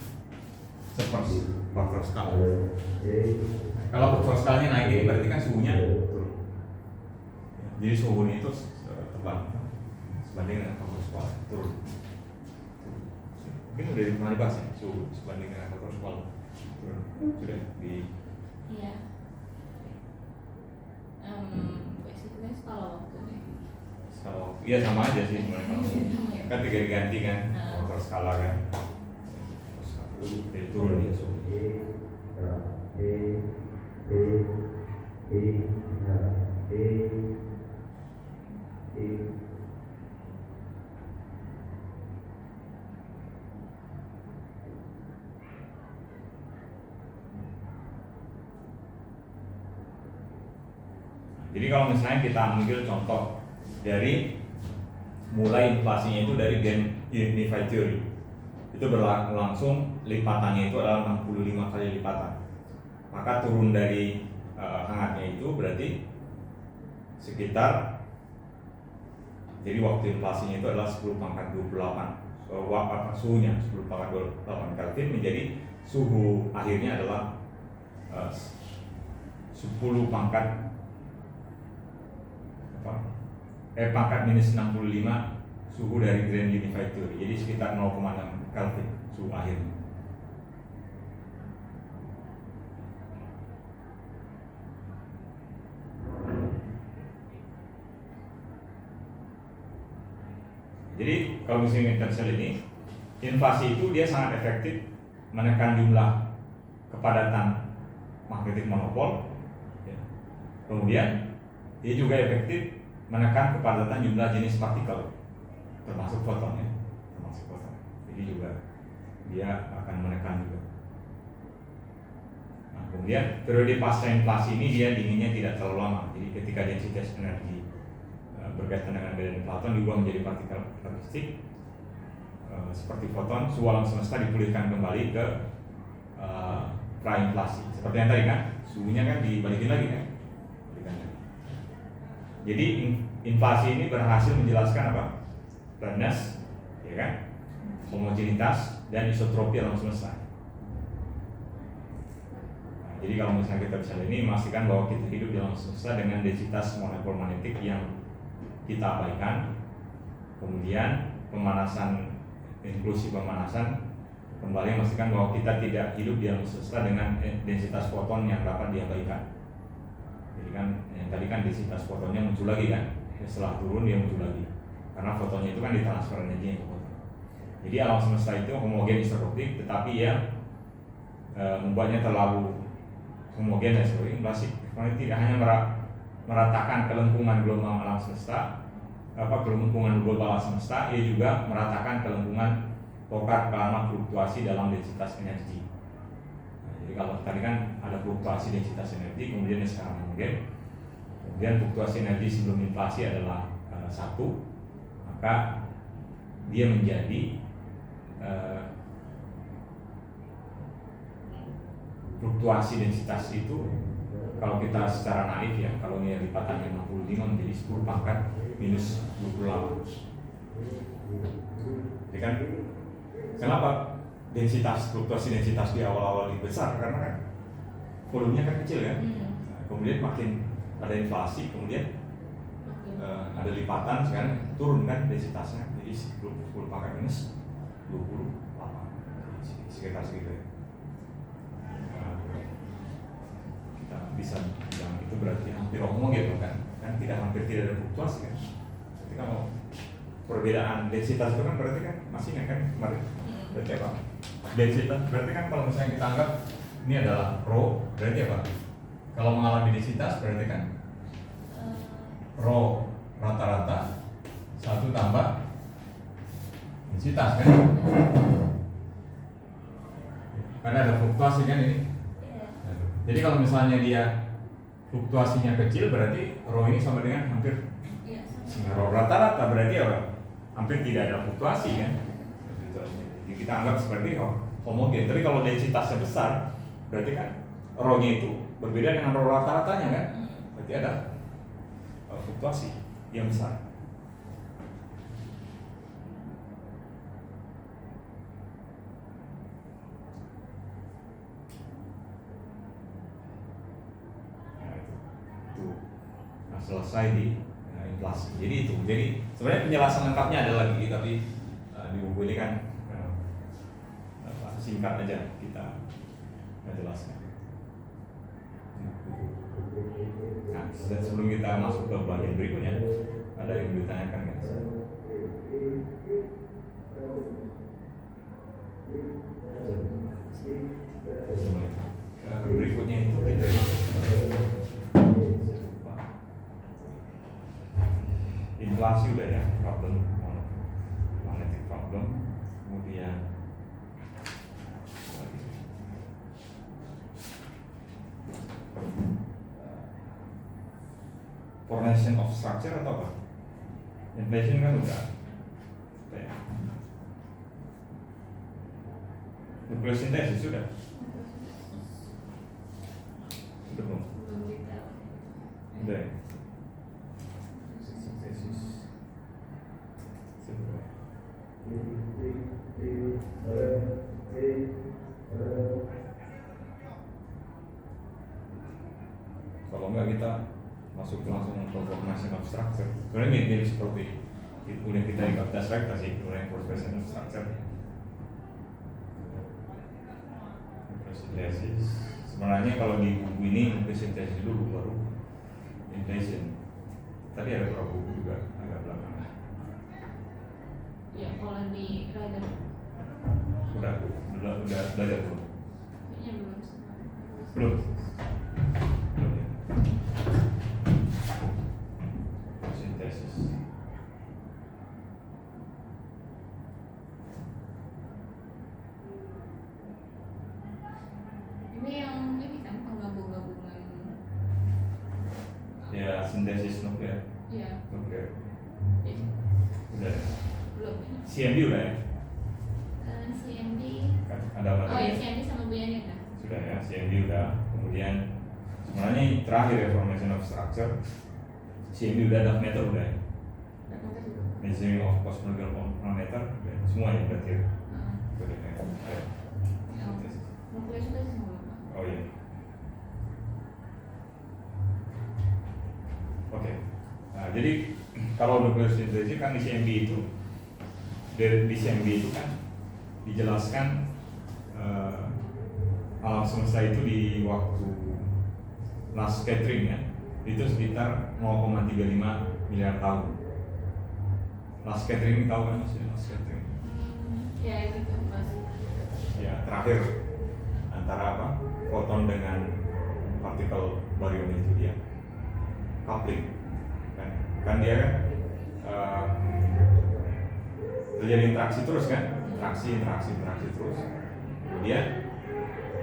faktor skala. Kalau faktor skalanya naik ini berarti kan suhunya turun. Jadi suhunya itu sebanding dengan faktor skala turun. Mungkin udah pernah dibahas ya, suhu sebanding dengan faktor skala turun. Sudah di. Iya. Iya sama aja sih sebenarnya. Kan tiga diganti kan, faktor skala kan. Jadi turun dia suhu. Jadi kalau misalnya kita ambil contoh dari mulai inflasinya itu dari Unified Theory, itu berlangsung lipatannya itu adalah 65 kali lipatan. Maka turun dari hangatnya itu berarti sekitar, jadi waktu inflasinya itu adalah 10 pangkat 28, suhunya 10 pangkat 28 Kelvin menjadi suhu akhirnya adalah 10 pangkat minus 65 suhu dari Grand Unified Theory, jadi sekitar 0,6 Kelvin suhu akhirnya. Jadi kalau misalnya Intercell ini, inflasi itu dia sangat efektif menekan jumlah kepadatan magnetik monopol, ya. Kemudian dia juga efektif menekan kepadatan jumlah jenis partikel, termasuk foton ya, termasuk foton. Jadi juga dia akan menekan juga. Nah, kemudian periode pasca inflasi ini dia dinginnya tidak terlalu lama. Jadi ketika densitas energi berkaitan dengan medan Platon diubah menjadi partikel karakteristik seperti foton, suhu alam semesta dipulihkan kembali ke prainflasi. Seperti yang tadi kan, suhunya kan dibalikin lagi kan. Jadi inflasi ini berhasil menjelaskan apa? Redness, ya kan? Homogenitas dan isotropi alam semesta. Nah, jadi kalau misalnya kita bisa ini memastikan bahwa kita hidup di alam semesta dengan densitas monopol magnetik yang kita abaikan. Kemudian pemanasan, inklusi pemanasan, kembali memastikan bahwa kita tidak hidup di alam semesta dengan densitas foton yang dapat diabaikan. Jadi kan yang tadi kan densitas fotonnya muncul lagi kan, setelah turun dia muncul lagi karena fotonnya itu kan ditransfer energinya ke foton. Jadi alam semesta itu homogen isotropik, tetapi yang membuatnya terlalu homogen dan klasik. Karena tidak hanya meratakan kelengkungan gelombang alam semesta, kelengkungan global alam semesta, ia juga meratakan kelengkungan pokar kelama fluktuasi dalam densitas energi. Nah, jadi kalau tadi kan ada fluktuasi densitas energi, kemudian sekarang homogen, kemudian fluktuasi energi sebelum inflasi adalah 1, maka dia menjadi fluktuasi densitas itu. Kalau kita secara naif ya, kalau ini lipatannya 65 menjadi 10 pangkat minus 28. Jadi kan kenapa fluktuasi densitas di awal-awal lebih besar? Karena kan volumenya kan kecil kan. Nah, kemudian makin ada inflasi, kemudian ada lipatan, sekarang turun kan densitasnya, jadi 10 pangkat minus 28, sekitar segitu ya. Bisa bilang itu berarti hampir homogen kan tidak, hampir tidak ada fluktuasi kan. Jadi kalau perbedaan densitas itu kan berarti kan masih kan kemarin berarti apa? Densitas berarti kan kalau misalnya kita anggap ini adalah rho, berarti apa? Kalau mengalami densitas berarti kan rho rata-rata 1 tambah densitas kan? Karena ada fluktuasi kan ini. Jadi kalau misalnya dia fluktuasinya kecil berarti rho ini sama dengan hampir rho rata-rata, berarti apa? Hampir tidak ada fluktuasi kan? Jadi kita anggap seperti homogen. Tapi kalau densitasnya besar berarti kan rho-nya itu berbeda dengan rho rata-ratanya kan? Berarti ada fluktuasi yang besar. Selesai di inflasi. Jadi itu. Jadi sebenarnya penjelasan lengkapnya ada lagi, tapi di buku ini kan singkat aja kita jelaskan. Nah, sebelum kita masuk ke bagian berikutnya, Ada yang ditanyakan nggak? Berikutnya itu kita inflasi udah ya, problem magnetic problem, kemudian formation of structure atau apa? Inflation kan udah. Nucleosynthesis sudah. Sudah belum? Udah. Ya? Sintesis. Sudah. Kalau enggak kita masuk langsung ke formation of structure. Sebenarnya mirip seperti kuliah kita di Fakultas Rekta sih, kuliah formation of structure. Sintesis. Sebenarnya kalau di buku ini mungkin sintesis dulu baru inflation. Tadi ada beberapa buku juga agak belakangan. Ya kalau di rider Udah belajar belum? kayaknya belum. Belum. Belum ya. Sintesis. Ini yang ini kan penggabung-gabungan. Ya sintesis nuklir. Iya. Nuklir. Iya. Udah. Belum. CMB udah ya? CMD. Ada apa? Oh ya CMD sama Bu Yani kan? Sudah ya, CMB udah. Kemudian sebenarnya yang terakhir ya formation of structure. CMB udah, dark matter udah ya. Measuring of cosmological parameter udah. Semua yang berarti ya. Udah ya. Ayo. Sintesis. Nuklir sudah semua Pak. Oh iya. Oke. Nah, jadi kalau nucleosynthesis kan di CMB itu di CMB itu kan dijelaskan alam semesta itu di waktu last scattering ya itu sekitar 0,35 miliar tahun. Last scattering tahu kan maksudnya last scattering? Ya itu tuh Mas. Ya terakhir antara apa foton dengan partikel baryon itu dia coupling kan dia kan terjadi interaksi terus kan interaksi terus kemudian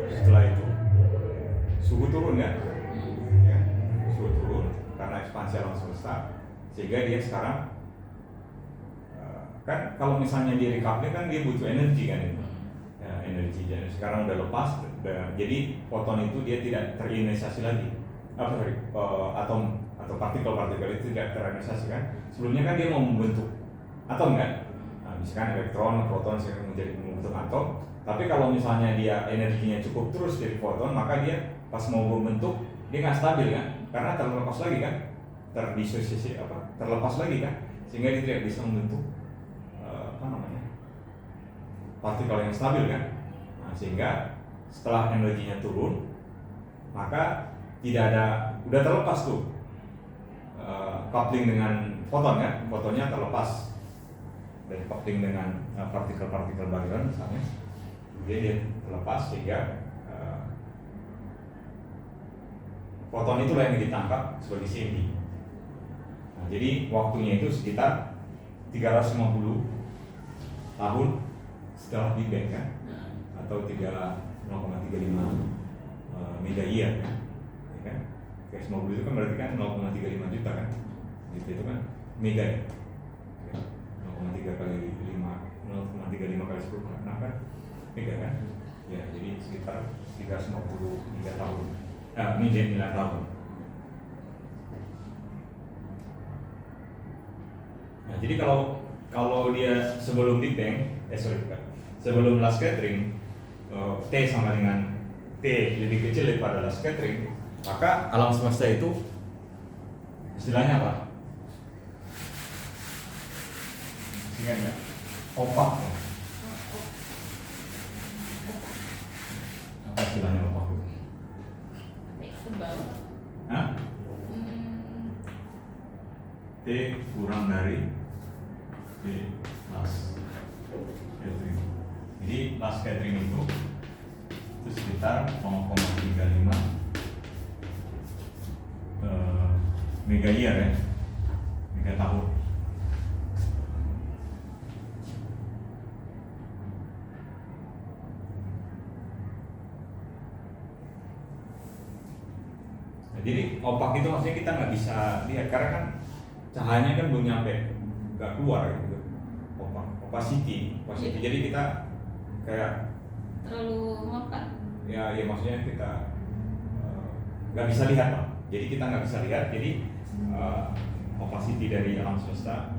setelah itu suhu turun kan ya, suhu turun karena ekspansi alam semesta sehingga dia sekarang kan kalau misalnya dia recoupling kan dia butuh energi kan ini ya, energi jadi sekarang udah lepas jadi foton itu dia tidak terionisasi lagi atom atau partikel-partikel itu tidak terionisasi kan sebelumnya kan dia mau membentuk atom kan misalkan elektron, proton menjadi membentuk atom tapi kalau misalnya dia energinya cukup terus jadi foton maka dia pas mau membentuk dia nggak stabil kan karena terlepas lagi kan terdisosiasi terlepas lagi kan sehingga dia tidak bisa membentuk partikel yang stabil kan sehingga setelah energinya turun maka tidak ada udah terlepas tuh coupling dengan foton kan fotonnya terlepas dari coupling dengan partikel-partikel baryon misalnya dia terlepas sehingga foton itulah yang ditangkap sebagai CMB. Jadi waktunya itu sekitar 350 tahun setelah Big Bang kan atau 0,35 mega year kan. Ya kan? 350 itu kan berarti kan 0,35 juta kan. Itu kan mega ya. 0,3 kali 5 0,35 kali 10 kan mega kan. Ya, jadi sekitar 353 tahun. Miliar tahun. Nah, jadi kalau dia sebelum Big Bang, sebelum last scattering, T sama dengan T lebih kecil daripada last scattering, maka alam semesta itu istilahnya apa? Ingat nggak? Opak. Apa istilahnya opak itu? Tebal. Hah? T kurang dari T las scattering. Jadi las scattering itu sekitar 0,35 mega year ya, mega tahun. Jadi opak itu maksudnya kita nggak bisa lihat karena kan cahayanya kan belum nyampe, nggak keluar gitu. Opak, opacity. Jadi kita kayak terlalu makan. Ya maksudnya kita nggak bisa lihat Pak. Jadi kita nggak bisa lihat. Jadi opacity dari alam semesta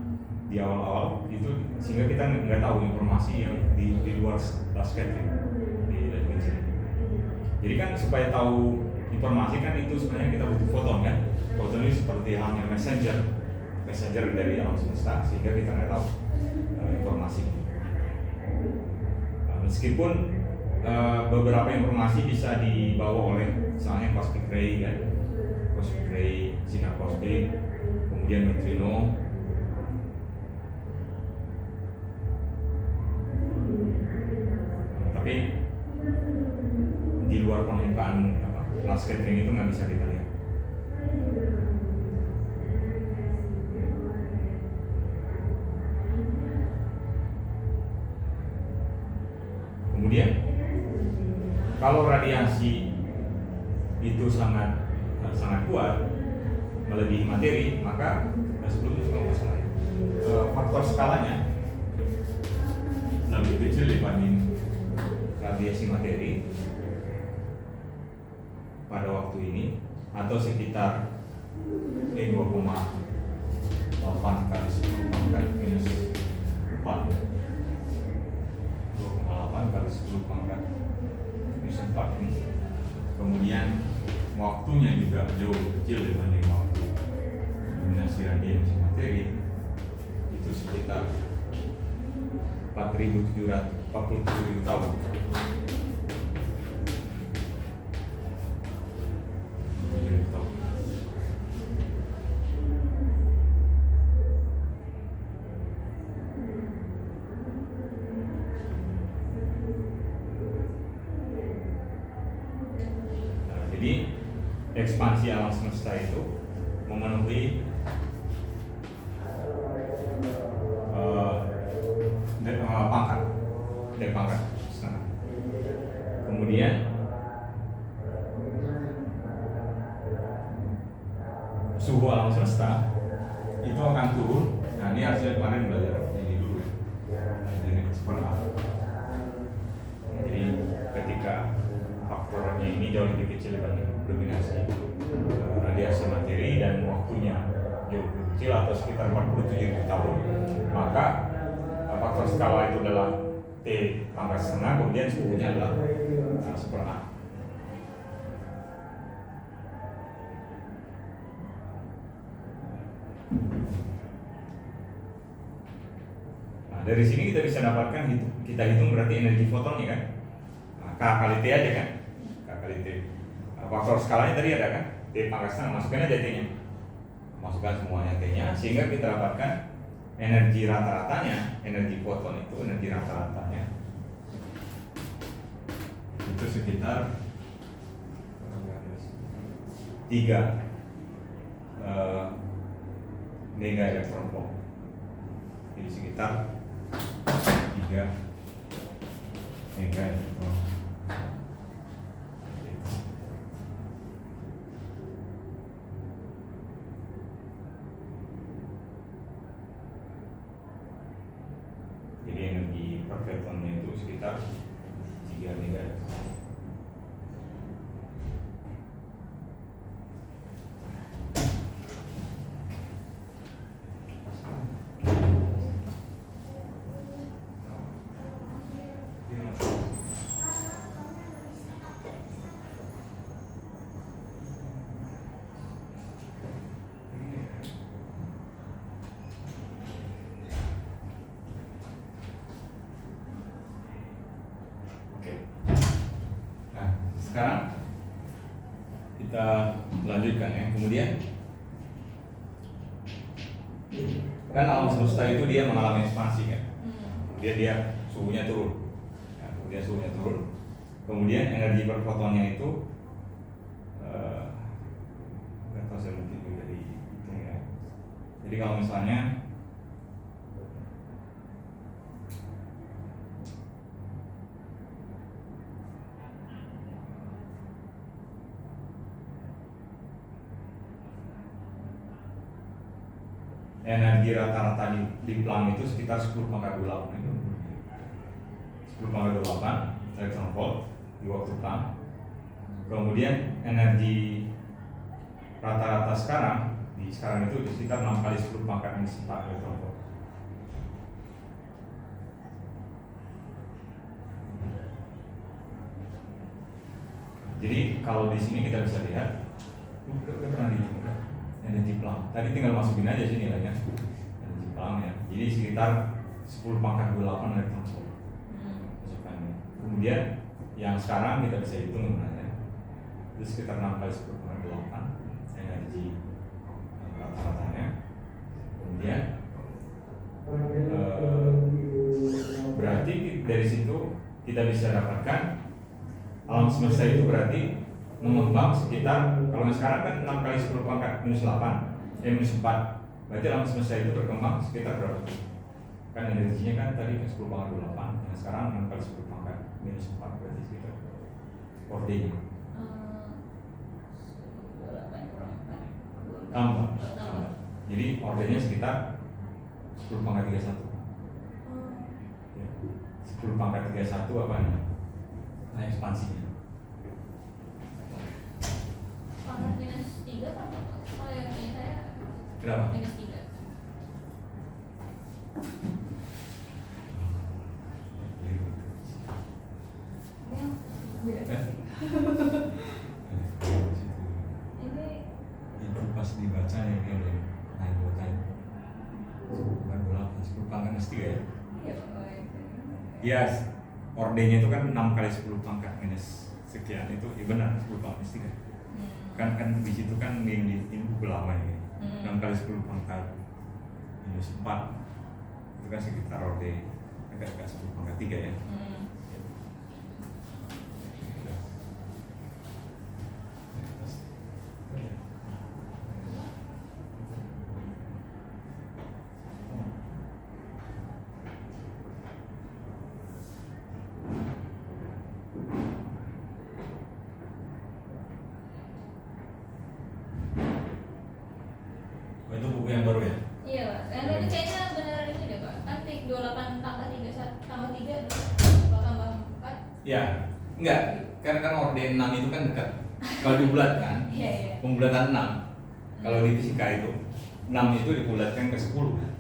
di awal-awal itu sehingga kita nggak tahu informasi yang di luar las scattering di kecil. Jadi kan supaya tahu informasi kan itu sebenarnya kita butuh foton kan. Foton ini seperti halnya messenger dari alam semesta sehingga kita nggak tahu informasi. Meskipun beberapa informasi bisa dibawa oleh misalnya cosmic ray kan, cosmic ray, sinar kosmik, kemudian neutrino. Tapi di luar permukaan las scattering itu nggak bisa kita lihat. Kemudian kalau radiasi itu sangat kuat melebihi materi, maka sebelumnya faktor skalanya lebih kecil dibanding radiasi materi pada waktu ini, atau sekitar 2,8 kali 10 pangkat minus 4, 2,8 kali 10 pangkat minus 4 ini. Kemudian waktunya juga jauh kecil dibanding waktu dominasi radiasi materi, itu sekitar 4.747 tahun. Jadi ekspansi alam semesta itu memenuhi pangkat setengah. Kemudian suhu alam semesta itu akan turun. Nah ini hasil kemarin belajar ini dulu ya, ini seperti apa. Jadi ketika faktornya ini jauh lebih kecil dibanding dominasi radiasi materi dan waktunya jauh lebih kecil atau sekitar 47 tahun, maka faktor skala itu adalah T pangkat setengah, kemudian suhunya adalah seper A. Nah, dari sini kita bisa dapatkan, kita hitung berarti energi fotonnya kan. K kali T aja kan, K kali T. Faktor skalanya tadi ada kan, T pangkat setengah, masukkan aja T-nya, masukkan semuanya T-nya, sehingga kita dapatkan energi rata-ratanya, energi foton itu, energi rata-ratanya itu sekitar 3 mega elektron volt. Jadi sekitar 3 mega elektron. Jadi energi per fotonnya itu sekitar 3 mega elektron. Sekarang kita lanjutkan ya. Kemudian kan alam semesta itu dia mengalami ekspansi kan. Dia suhunya turun. Ya, kemudian suhunya turun. Kemudian energi per fotonnya itu nggak tahu saya mungkin juga dari itu ya. Jadi kalau misalnya energi rata-rata di Planck itu sekitar 10 pangkat 28 itu 10 pangkat 28 elektron volt di waktu Planck. Kemudian energi rata-rata sekarang itu di sekitar 6 kali 10 pangkat minus 4 elektron volt. Jadi kalau di sini kita bisa lihat udah pernah dihitung energi Planck. Tadi tinggal masukin aja sih nilainya energi Planck ya. Jadi sekitar 10 pangkat 28 elektron volt. Masukannya. Kemudian yang sekarang kita bisa hitung sebenarnya itu sekitar 6 kali 10 pangkat 8 energi rata-ratanya. Kemudian berarti dari situ kita bisa dapatkan alam semesta itu berarti mengembang sekitar, kalau sekarang kan 6 kali 10 pangkat minus 8 minus 4, berarti alam semesta itu berkembang sekitar berapa? Kan energinya kan tadi 10 pangkat 28, yang sekarang 6 kali 10 pangkat minus 4, berarti sekitar ordernya tambah. Jadi ordernya sekitar 10 pangkat 31 ya. 10 pangkat 31 apa ya? Nah, ekspansinya minus 3 apa? Oh ya, saya berapa? minus 3. Itu pas dibaca ya dia udah naik buatan bukan bola 10 pangkat minus 3 ya? Iya, ordernya itu kan 6 kali 10 pangkat minus sekian itu ya benar 10 pangkat minus 3 kan di situ kan yang di ini buku lama ya 6 kali 10 pangkat minus 4 itu kan sekitar order agak 10 pangkat 3 ya. Itu buku yang baru ya? Iya Pak, yang tadi kayaknya beneran itu deh Pak. Kan 28 tambah 31 tambah 3 kalau tambah 4. Ya, enggak, kan orden 6 itu kan dekat. Kalau dibulatkan, Iya. pembulatan 6. Kalau di fisika itu 6 itu dibulatkan ke 10 kan?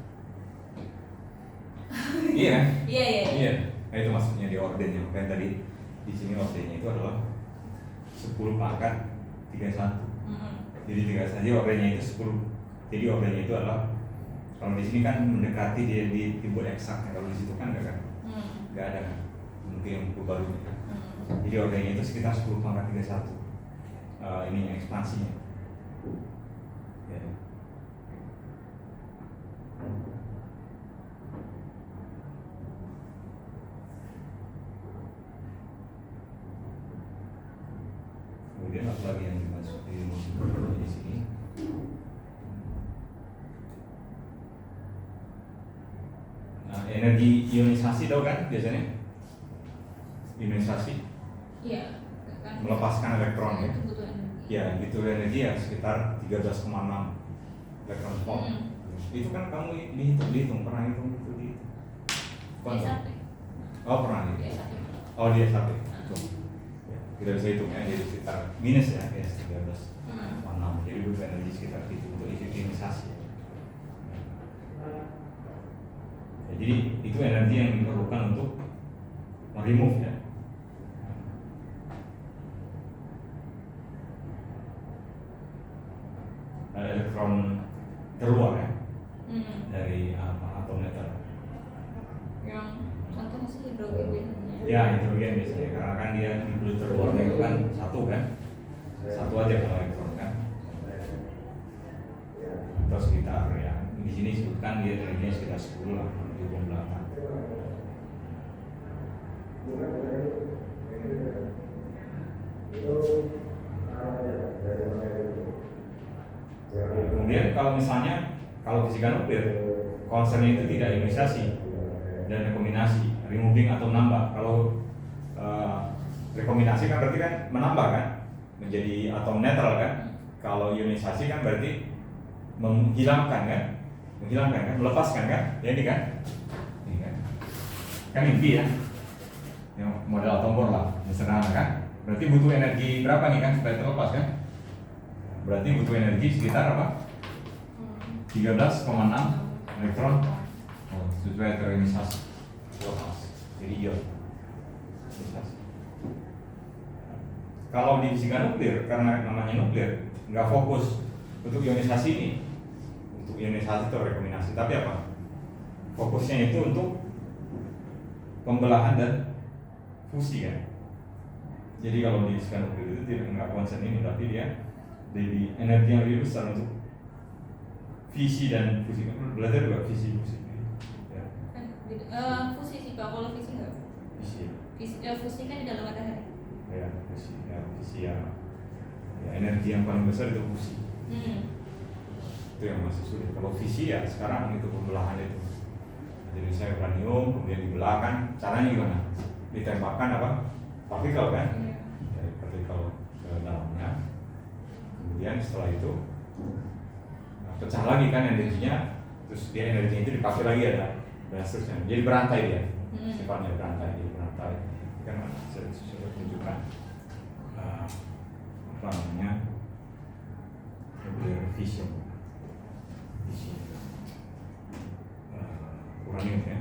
Iya. Iya. Nah itu maksudnya di ordennya. Makanya tadi di sini ordennya itu adalah 10 pangkat 31. Jadi 31 saja ordennya itu 10. Jadi ordernya itu adalah kalau di sini kan mendekati dia dibuat eksak, kalau di situ kan enggak kan, nggak ada kan, mungkin yang buku barunya kan. Jadi ordernya itu sekitar 10 pangkat 31 ini ekspansinya. Ya. Kemudian apa lagi yang dimasukin di sini? Energi ionisasi tahu kan biasanya? Ionisasi. Iya. Kan Melepaskan elektron ya. Butuh energi. Ya, gitu energi ya sekitar 13,6 elektron volt. Itu kan kamu dihitung pernah hitung itu di Dia Oh pernah Dia nih. satu. Oh dia satu. Ya, kita bisa hitung ya, jadi sekitar minus ya, 13,6. Jadi butuh energi sekitar itu untuk ionisasi. Ya, jadi itu energi yang diperlukan untuk remove ya. Elektron keluar ya dari atomnya tadi. Yang contohnya sih hidrogen biasanya. Ya hidrogen biasanya karena kan dia nuklir terluarnya itu kan satu aja kalau elektron kan. Atau sekitar ya di sini disebutkan dia energinya sekitar 10 lah di bom belakang. Kemudian kalau fisika nuklir concernnya itu tidak ionisasi dan rekombinasi, removing atau menambah. Kalau rekombinasi kan berarti kan menambah kan, menjadi atom netral kan. Kalau ionisasi kan berarti menghilangkan kan, melepaskan kan, ya ini kan, kan inti ya, yang model atom bor lah, sederhana kan. Berarti butuh energi berapa nih kan supaya terlepas kan? Berarti butuh energi sekitar apa? 13,6 elektron supaya terionisasi. Jadi ion. Kalau di fisika nuklir, karena namanya nuklir, nggak fokus untuk ionisasi ini, untuk ionisasi atau rekombinasi, tapi apa? Fokusnya itu untuk pembelahan dan fusi kan. Jadi kalau di fisika nuklir itu tidak nggak concern ini, tapi dia lebih energi yang lebih besar untuk fisi dan fusi. Belajar juga fisi. Ya. Fusi sih Pak, kalau fisi nggak? Fusi kan di dalam matahari. Ya, fisi ya, energi yang paling besar itu fusi. Itu yang masih sulit. Kalau fisi ya sekarang itu pembelahan itu. Jadi saya uranium kemudian dibelah kan, caranya gimana? Ditembakkan apa? Partikel kan? Dari partikel ke dalamnya. Kemudian setelah itu pecah lagi kan energinya, terus dia energinya itu dipakai lagi ada dan seterusnya. Jadi berantai dia, sifatnya berantai, jadi berantai. Kan saya sudah tunjukkan apa namanya nuclear fission, uranium ya.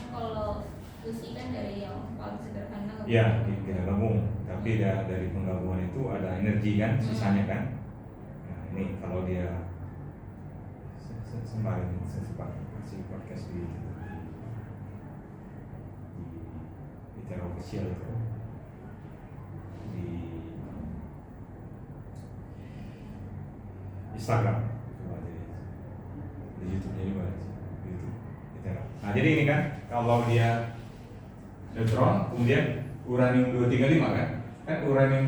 Kalau fusi kan dari yang paling sederhana. Iya, digabung. Tapi dari penggabungan itu ada energi kan, sisanya kan. Nah, ini kalau dia sembari saya kasih podcast di Terra Official itu di Instagram, di YouTube-nya juga, di YouTube di Terra. Nah jadi ini kan kalau dia neutron, kemudian uranium 235 kan uranium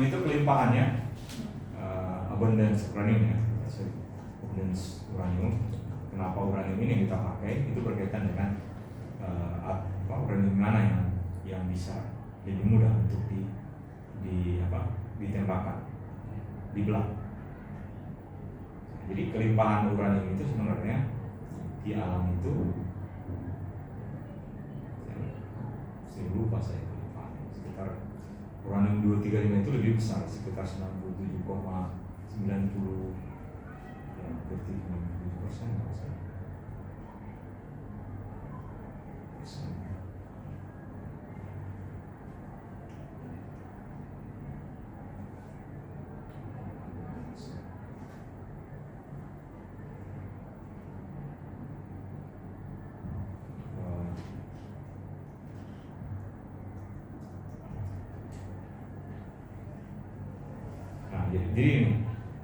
itu kelimpahannya abundance uranium ya, abundance uranium. Kenapa uranium ini kita pakai? Itu berkaitan dengan uranium mana yang bisa lebih mudah untuk ditembakkan, dibelah. Jadi kelimpahan uranium itu sebenarnya di alam itu, saya lupa saya kelimpahan, sekitar uranium 235 itu lebih besar, sekitar 97,90 ya, 97% nggak usah.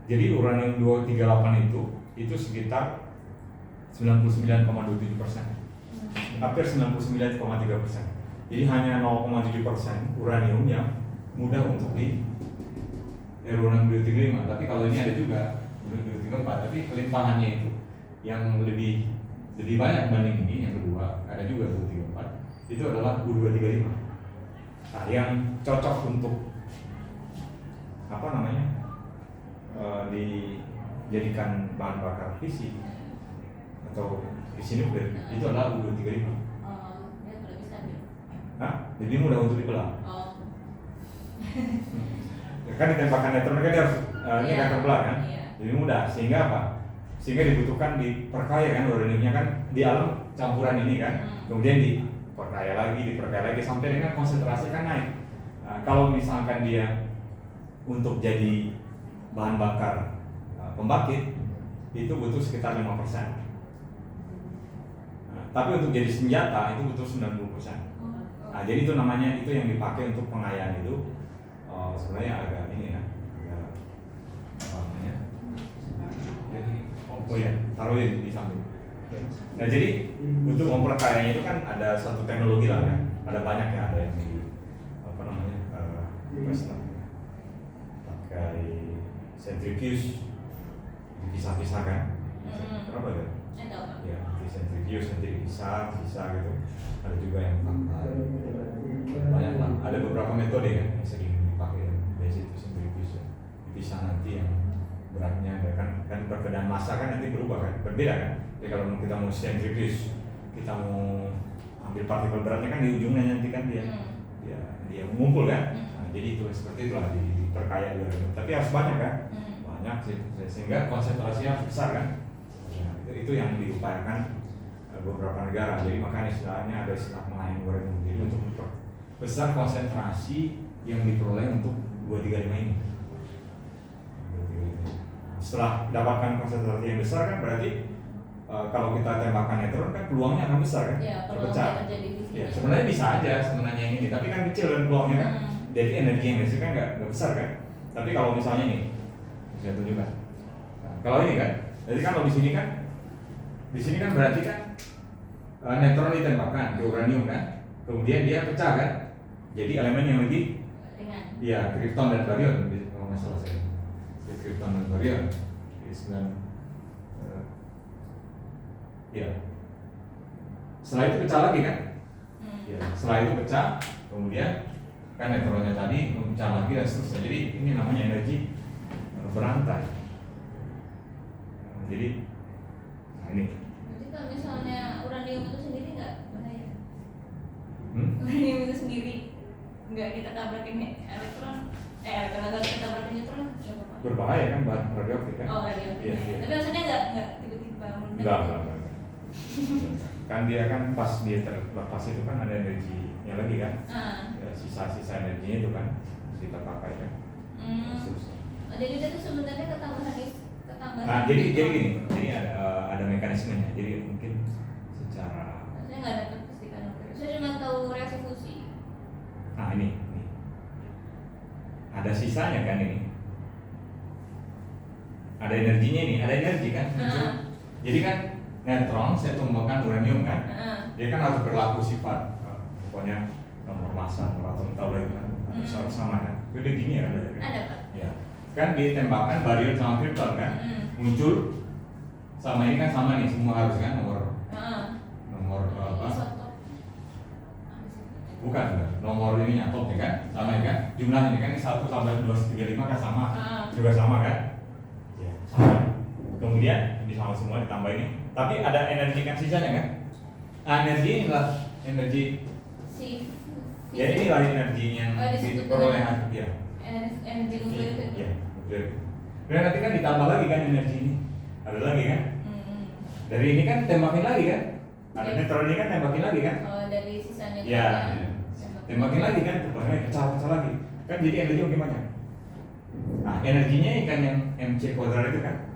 Jadi uranium 238 itu sekitar 99,27%, hampir 99,3%. Jadi hanya 0,7% uranium yang mudah untuk uranium 235. Tapi kalau ini ada juga uranium 234, tapi kelimpahannya itu yang lebih banyak dibanding ini. Yang kedua ada juga 234, itu adalah U235. Nah, yang cocok untuk dijadikan bahan bakar fisi atau fisi nuklir itu adalah U235. Dia lebih stabil. Lebih mudah untuk dibelah. Kan ditembakkan neutron kan dia harus ini kan terbelah kan, lebih mudah. Sehingga apa? Sehingga dibutuhkan diperkaya kan uraniumnya kan di alam campuran ini kan, kemudian diperkaya lagi sampai dengan konsentrasi kan naik. Kalau misalkan dia untuk jadi bahan bakar pembangkit itu butuh sekitar 5%. Tapi untuk jadi senjata itu butuh 90%. Jadi itu namanya, itu yang dipakai untuk pengayaan itu sebenarnya agak ini ya, agak apa namanya? Jadi Oh iya, taruh di samping. Nah jadi untuk memperkayanya itu kan ada satu teknologi lah kan, ada banyak ya, ada yang di apa namanya pakai centrifuge dipisah-pisah kan, kenapa ya? Ya di centrifuge nanti dipisah gitu. Ada juga yang pakai banyak lah, ada beberapa metode kan yang sering dipakai biasa itu centrifuge dipisah nanti yang beratnya kan perbedaan massa kan nanti berubah kan, berbeda kan. Jadi kalau kita mau centrifuge, kita mau ambil partikel beratnya kan di ujungnya nanti kan dia mengumpul kan. Nah, jadi itu seperti itulah diperkaya uranium. Tapi harus banyak kan, banyak sih, sehingga konsentrasinya harus besar kan. Nah, itu yang diupayakan beberapa negara. Jadi makanya istilahnya ada istilah mine uranium. Jadi untuk memperbesar konsentrasi yang diperoleh untuk 235 ini. Setelah dapatkan konsentrasi yang besar kan berarti kalau kita tembakan neutron kan peluangnya akan besar kan, terpecah. Ya, sebenarnya bisa aja sebenarnya ini, tapi kan kecil kan peluangnya kan. Jadi energi yang dihasilkan nggak besar kan. Tapi kalau misalnya nih, saya tunjukkan. Nah, kalau ini kan, jadi kalau di sini kan berarti kan neutron ditembakkan ke uranium kan, kemudian dia pecah kan. Jadi elemen yang lebih ringan. Ya, krypton dan barium kalau nggak salah saya. Krypton dan barium. Ya. Setelah itu pecah lagi kan? Ya. Setelah itu pecah, kemudian kan neutronnya tadi pecah lagi dan seterusnya. Jadi ini namanya energi berantai. Jadi, nah ini. Berarti kalau misalnya uranium itu sendiri nggak bahaya? Uranium itu sendiri nggak kita tabrakin elektron, kalau kita tabrakin neutron nggak apa-apa. Berbahaya kan bahan radioaktif kan? Oh radioaktif. Iya. Tapi maksudnya nggak tiba-tiba meledak. Enggak. Kan dia kan pas dia terlepas itu kan ada energinya lagi kan, ya, sisa-sisa energinya itu kan kita pakai kan. Jadi itu sebenarnya ketambahan. Nah jadi gini, jadi ada mekanismenya. Jadi mungkin secara saya nggak ada statistikan nuklir, saya cuma tahu reaksi fusi. Nah ini ada sisanya kan ini, ada energinya ini, ada energi kan. Jadi kan neutron saya tumbangkan uranium kan, dia kan harus berlaku sifat, pokoknya nomor massa, nomor atom tahu lagi kan, harus sama kan. Itu gini ya ada Pak. Ya, kan ditembakkan barium sama krypton kan, muncul sama ini kan sama nih semua harus kan nomor apa? Isotop. Bukan nomor ini atomnya kan, sama kan, jumlah ini kan 1 sampai 235 kan sama, juga sama kan? Ya, sama. Kemudian ini sama semua ditambah ini. Tapi ada energi kan sisanya kan? Energi inilah energi. Ya inilah energinya yang diperoleh ya. Energi nuklir itu. Ya, nuklir. Dan nanti kan ditambah lagi kan energi ini. Ada lagi kan? Dari ini kan tembakin lagi kan? Ada neutron ini kan tembakin lagi kan? Oh, dari sisanya. Ya. Tembakin lagi kan? Pecah lagi. Kan jadi energi makin banyak. Nah, energinya ikan yang mc kuadrat itu kan?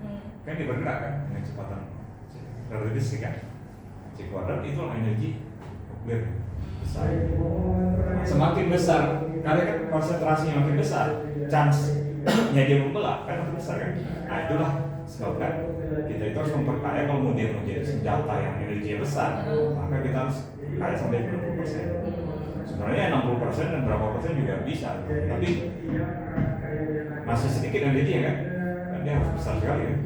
Kan dia bergerak kan dengan kecepatan relativistik kan. C kuadrat itu energi nuklir besar. Semakin besar, karena kan konsentrasinya makin besar, chance-nya dia membelah kan makin besar kan. Nah itulah sebabkan kita itu harus memperkaya. Kalau mau dia menjadi senjata yang energinya besar, maka kita harus kaya sampai 60%. Sebenarnya 60% dan berapa persen juga bisa, tapi masih sedikit energinya kan. Dan dia harus besar sekali kan.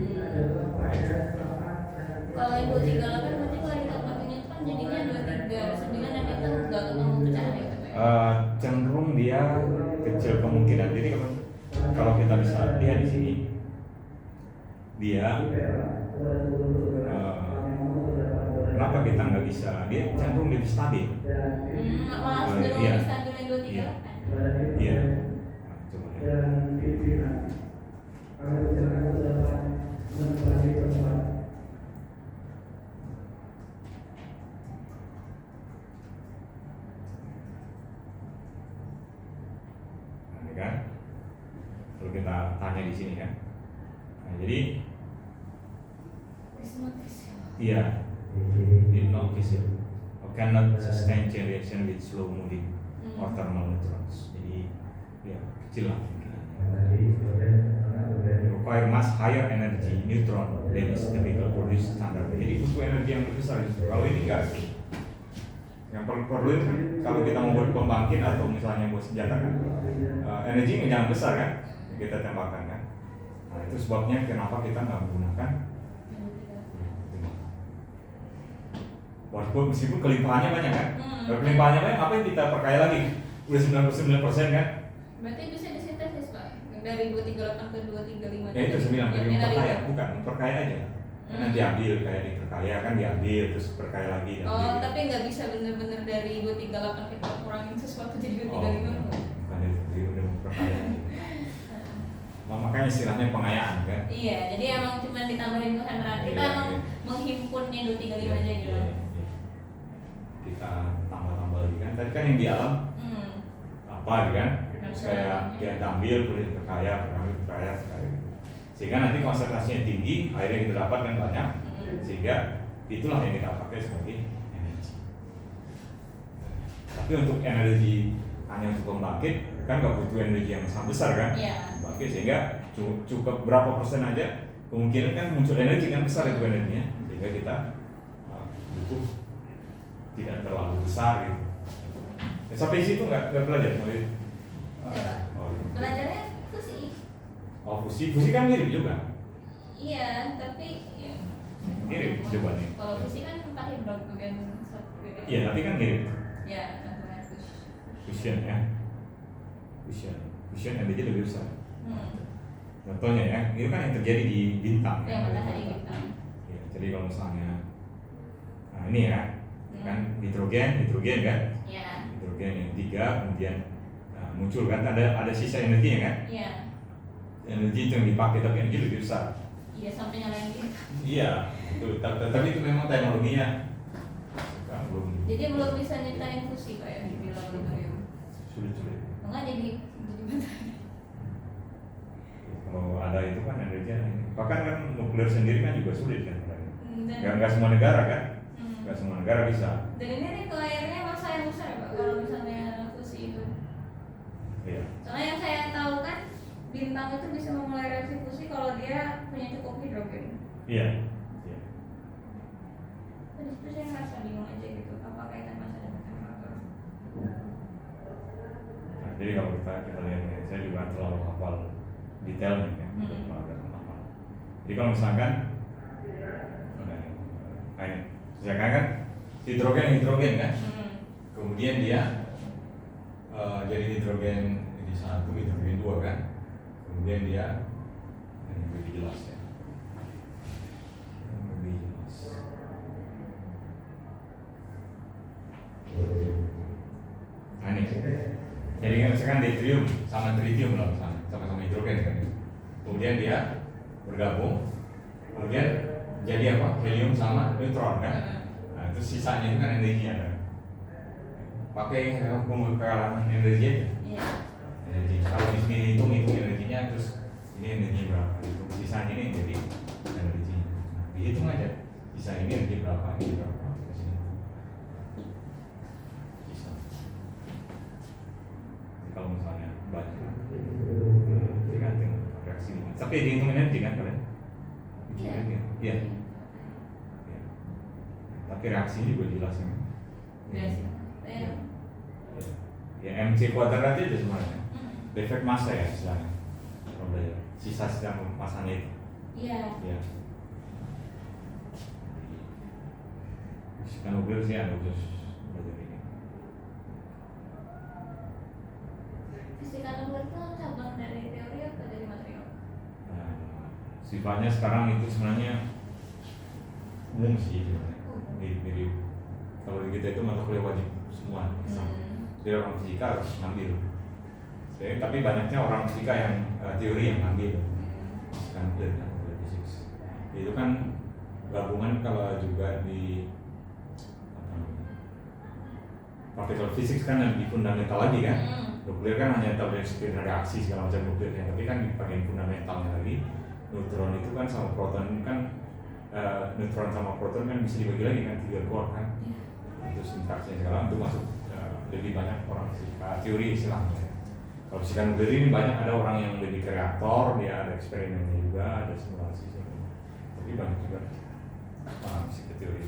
Kalau yang 238 berarti kalau ditampakinnya itu kan jadinya 239 dan itu nggak ketemu pecahan ya? Cenderung dia kecil kemungkinan. Jadi kalau kita bisa lihat di sini, dia kenapa kita nggak bisa? Dia cenderung lebih stabil. Malah cenderung lebih stabil yang 238. Iya. Coba lihat. Kan? Kalau kita tanya di sini kan, nah, jadi iya, it not visible, or cannot sustain chain reaction with slow moving or thermal neutrons. Jadi ya kecil lah mungkin. require much higher energy neutron than is typical produced standard. Jadi butuh energi yang lebih besar justru. Kalau ini enggak sih. Yang perlu itu kan kalau kita mau buat pembangkit atau misalnya buat senjata kan, energi jangan besar kan yang kita tembakkan kan. Nah itu sebabnya kenapa kita nggak menggunakan. Walaupun meskipun kelimpahannya banyak kan, kalau kelimpahannya banyak apa yang kita perkaya lagi? Udah 99% kan? Berarti bisa disintesis Pak, dari 238 ke 235. Ya itu 9 dari memperkaya, bukan memperkaya aja. Karena diambil kayak diperkaya kan diambil terus perkaya lagi. Oh tapi nggak bisa bener-bener dari 238 kita kurangin sesuatu jadi 235. Bukan itu udah memperkaya. Makanya istilahnya pengayaan kan? Iya, jadi emang cuma ditambahin ke handrat. Kita emang menghimpunnya 235 aja gitu. Kita tambah-tambah lagi kan. Tadi kan yang di alam apa kan? Kayak dia ambil, boleh perkaya, sekali. Sehingga nanti konsentrasinya tinggi, akhirnya kita dapatkan banyak. Sehingga itulah yang kita pakai sebagai energi. Tapi untuk energi hanya untuk pembangkit kan nggak butuh energi yang sangat besar kan? Iya. Oke, sehingga cukup berapa persen aja kemungkinan kan muncul energi kan besar itu energinya, sehingga kita butuh tidak terlalu besar gitu. Sampai situ nggak belajar mulai. Belajarnya fusi. Oh fusi kan mirip juga. Iya, tapi ya. Mirip jawabannya. Kalau fusi kan pakai bagian satu. Iya, tapi kan mirip. Ya, contohnya Fusion ya. Fusion energi lebih besar. Contohnya ya, itu kan yang terjadi di bintang. Ya, matahari bintang. Ya, jadi kalau misalnya, nah ini ya, kan hidrogen kan? Ya. Hidrogen yang 3 kemudian muncul kan ada sisa energinya kan? Iya. Energi itu yang dipakai tapi energi lebih besar. Iya sampai nyalain gitu. Iya, itu tapi itu memang teknologinya kan belum. Jadi belum bisa nyiptain fusi Pak ya di laboratorium. Sulit. Enggak jadi matahari. Kalau ada itu kan energinya, bahkan kan nuklir sendiri kan juga sulit kan. Nggak semua negara kan? Nggak semua negara bisa. Dan ini layarnya masa yang besar Pak kalau misalnya fusi itu. Iya. Soalnya yang saya tahu kan bintang itu bisa memulai reaksi fusi kalau dia punya cukup hidrogen. Iya. Terus itu saya ngerasa bingung aja gitu. Apa kaitan masa dan temperatur? Nah, jadi kalau kita lihat ya, saya juga terlalu hafal detailnya ya. Jadi kalau misalkan misalkan kan hidrogen kan, kemudian dia jadi hidrogen ini 1, hidrogen 2 kan, kemudian dia ini lebih jelas ya, lebih jelas. Nah ini, jadi kan misalkan deuterium sama tritium lah misalnya, sama-sama hidrogen kan, kemudian dia bergabung, kemudian jadi apa? Helium sama neutron kan. Nah itu sisanya itu kan energinya kan. Pakai pengalaman energi aja. Iya. Energi. Kalau di sini hitung energinya, terus ini energi berapa? Itu sisanya ini jadi energi. Nah, dihitung aja. Sisa ini energi berapa? Ini berapa? Sisa. Jadi kalau misalnya banyak, tergantung reaksi. Tapi dihitung energi kan kalian? Iya. Tapi reaksinya juga jelas ya. Iya. Ya MC kuadrat itu sebenarnya. Defek massa ya istilahnya. Sisa masanya itu. Iya. Iya. Fisika nuklir sih ada khusus belajar ini. Fisika nuklir itu cabang dari teori atau dari material? Nah, sifatnya sekarang itu sebenarnya umum sih mirip. Kalau di kita itu mata kuliah wajib semua. Jadi orang fisika harus ngambil. Tapi banyaknya orang fisika yang teori yang ngambil. Fisika nuklir kan, fisik. Itu kan gabungan kalau juga di partikel fisik kan yang di fundamental lagi kan. Nuklir kan hanya tahu dari sekitar reaksi segala macam nuklirnya, tapi kan di bagian fundamentalnya lagi. Neutron itu kan sama proton kan, neutron sama proton kan bisa dibagi lagi kan 3 core kan. Terus interaksinya sekarang itu masuk lebih banyak orang fisika teori istilahnya. Kalau fisika nuklir ini banyak, ada orang yang lebih ke reaktor, dia ada eksperimennya juga, ada simulasi juga. Tapi banyak juga fisika teori.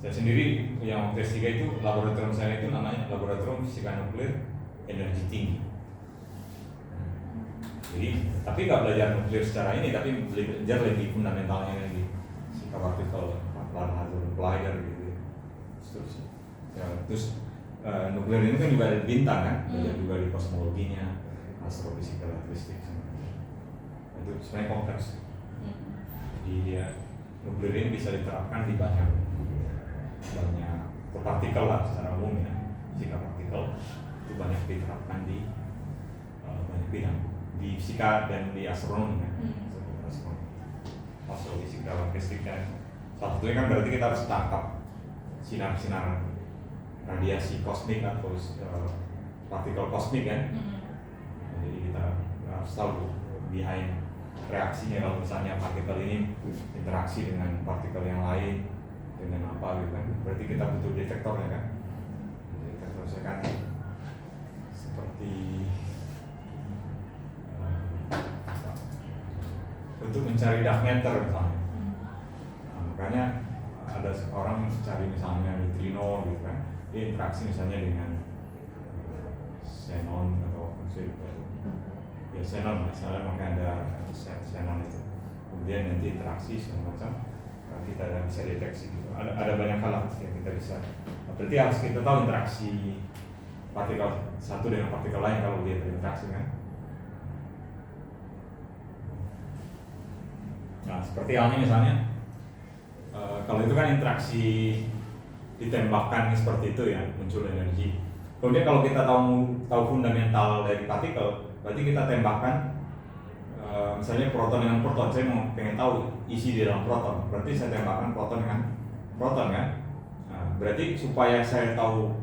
Saya sendiri yang waktu S3 itu, laboratorium saya itu namanya Laboratorium Fisika Nuklir Energi Tinggi. Jadi, tapi nggak belajar nuklir secara ini, tapi belajar lebih fundamentalnya lagi, fisika partikel, Larmor Collider gitu. Seterusnya. Ya, terus nuklir ini kan juga ada bintang kan, belajar juga di kosmologinya, astrofisika elektristik. Itu sebenarnya kompleks. Jadi dia nuklir ini bisa diterapkan di banyak partikel lah secara umum ya, fisika partikel itu banyak diterapkan di banyak bidang, di fisika dan di astronomi ya. Astrofisika elektristik ya. Salah satunya kan berarti kita harus tangkap sinar-sinar radiasi kosmik atau partikel kosmik kan. Jadi kita harus tahu behind reaksinya, kalau misalnya partikel ini interaksi dengan partikel yang lain dengan apa gitu kan, berarti kita butuh detektornya kan. Detektor saya kan seperti untuk mencari dark matter misalnya. Makanya ada orang cari misalnya neutrino gitu kan, dia interaksi misalnya dengan xenon atau ya xenon misalnya, makanya ada xenon itu, kemudian nanti interaksi segala macam, kita bisa deteksi gitu. Ada banyak hal yang kita bisa, berarti harus kita tahu interaksi partikel satu dengan partikel lain kalau dia berinteraksi kan. Nah seperti halnya misalnya kalau itu kan interaksi ditembakkan seperti itu ya, muncul energi. Kemudian kalau kita tahu fundamental dari partikel, berarti kita tembakkan misalnya proton dengan proton. Saya pengen tahu isi di dalam proton, berarti saya tembakkan proton dengan proton kan. Nah, berarti supaya saya tahu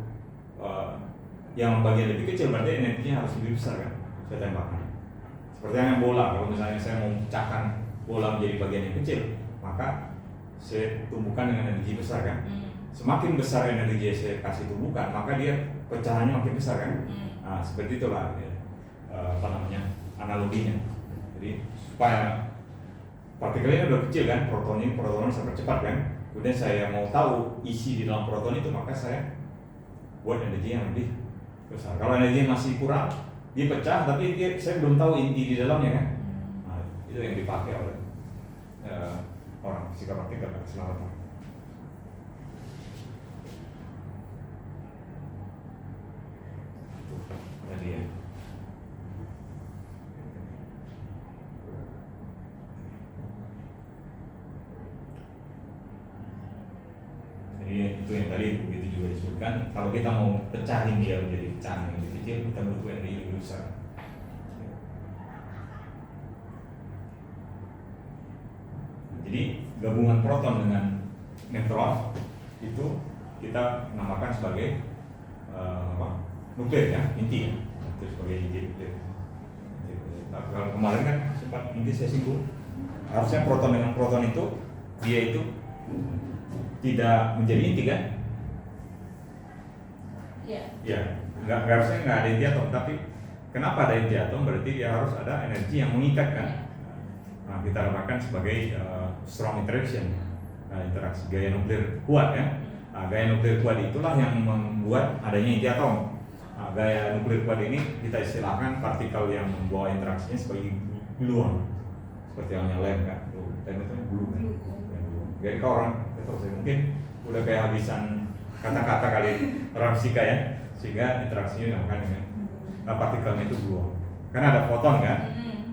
yang bagian lebih kecil, berarti energinya harus lebih besar kan, saya tembakkan. Seperti yang bola, kalau misalnya saya mau pecahkan bola menjadi bagian yang kecil, maka saya tumbuhkan dengan energi besar kan. Semakin besar energi yang saya kasih tumbuhkan, maka dia pecahannya makin besar kan. Nah, seperti itulah ya, analoginya. Jadi supaya partikelnya udah kecil kan, protonnya sangat cepat kan. Kemudian saya mau tahu isi di dalam proton itu, maka saya buat energi yang lebih besar. Kalau energi masih kurang, dia pecah, tapi saya belum tahu inti di dalamnya kan. Nah, itu yang dipakai oleh orang fisika partikel keselamatan. Tadi ya. Jadi itu yang tadi begitu juga disebutkan. Kalau kita mau pecahin dia menjadi pecahan yang lebih kecil, kita butuh energi lebih besar. Jadi gabungan proton dengan neutron itu kita namakan sebagai nuklir ya, inti ya, itu sebagai inti nuklir. Kalau kemarin kan sempat inti saya singgung, harusnya proton dengan proton itu dia itu tidak menjadi inti kan? Iya. Ya, harusnya nggak ada inti atom, tapi kenapa ada inti atom? Berarti dia harus ada energi yang mengikat kan? Nah, kita namakan sebagai strong interaction, interaksi gaya nuklir kuat ya. Nah, gaya nuklir kuat itulah yang membuat adanya inti atom. Nah, gaya nuklir kuat ini kita istilahkan partikel yang membawa interaksinya sebagai gluon, seperti halnya lem kan, lem itu gluon. Jadi kalau orang mungkin udah kayak habisan kata-kata kali orang fisika ya, sehingga interaksinya dinamakan dengan partikelnya itu gluon. Karena ada foton kan,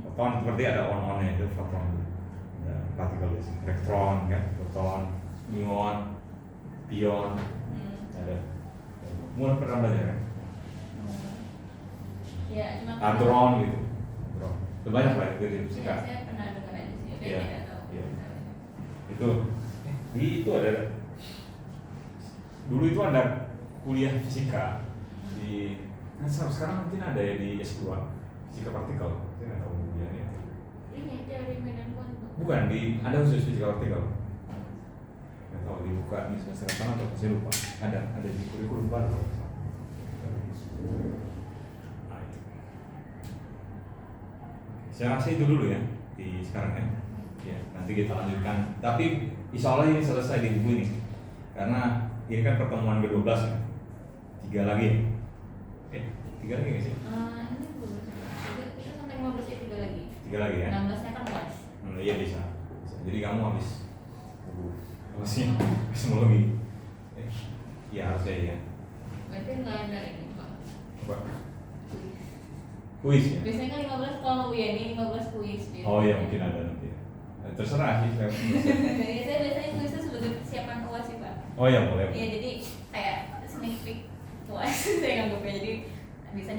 foton seperti ada on-onnya itu foton. Partikel elektron kan, proton, muon, pion, ada. Muon pernah belajar kan? Ya, cuma hadron gitu. Itu banyak lah itu di fisika. Saya pernah dengar aja sih, tapi tidak tahu. Itu ada. Dulu itu ada kuliah fisika di. Nah, sekarang mungkin ada ya di S2 fisika partikel. Saya nggak tahu kuliahnya. Ini teori medan kuantum. Bukan, ada khusus fisika partikel. Nggak tahu dibuka di semester apa atau saya lupa. Ada di kurikulum baru. Nah, itu. Saya rasa itu dulu ya di sekarang ya. Ya, nanti kita lanjutkan. Tapi insya Allah ini selesai di buku ini, karena ini kan pertemuan ke-12 ya. 3 lagi. 3 lagi nggak sih? Ini belum. Kita sampai 15 ya 3 lagi. 3 lagi ya. 16-nya kan UAS. Iya bisa. Jadi kamu habis apa sih? Kosmologi. Ya harusnya ya. Berarti nggak ada ini Pak. Apa? Kuis ya. Biasanya kan 15 kalau UIN ini 15 kuis. Oh iya mungkin ada nanti. Terserah sih saya. Saya biasanya kuisnya sebagai persiapan UAS sih Pak. Oh iya boleh. Iya jadi kayak sneak peek UAS saya nganggapnya jadi bisa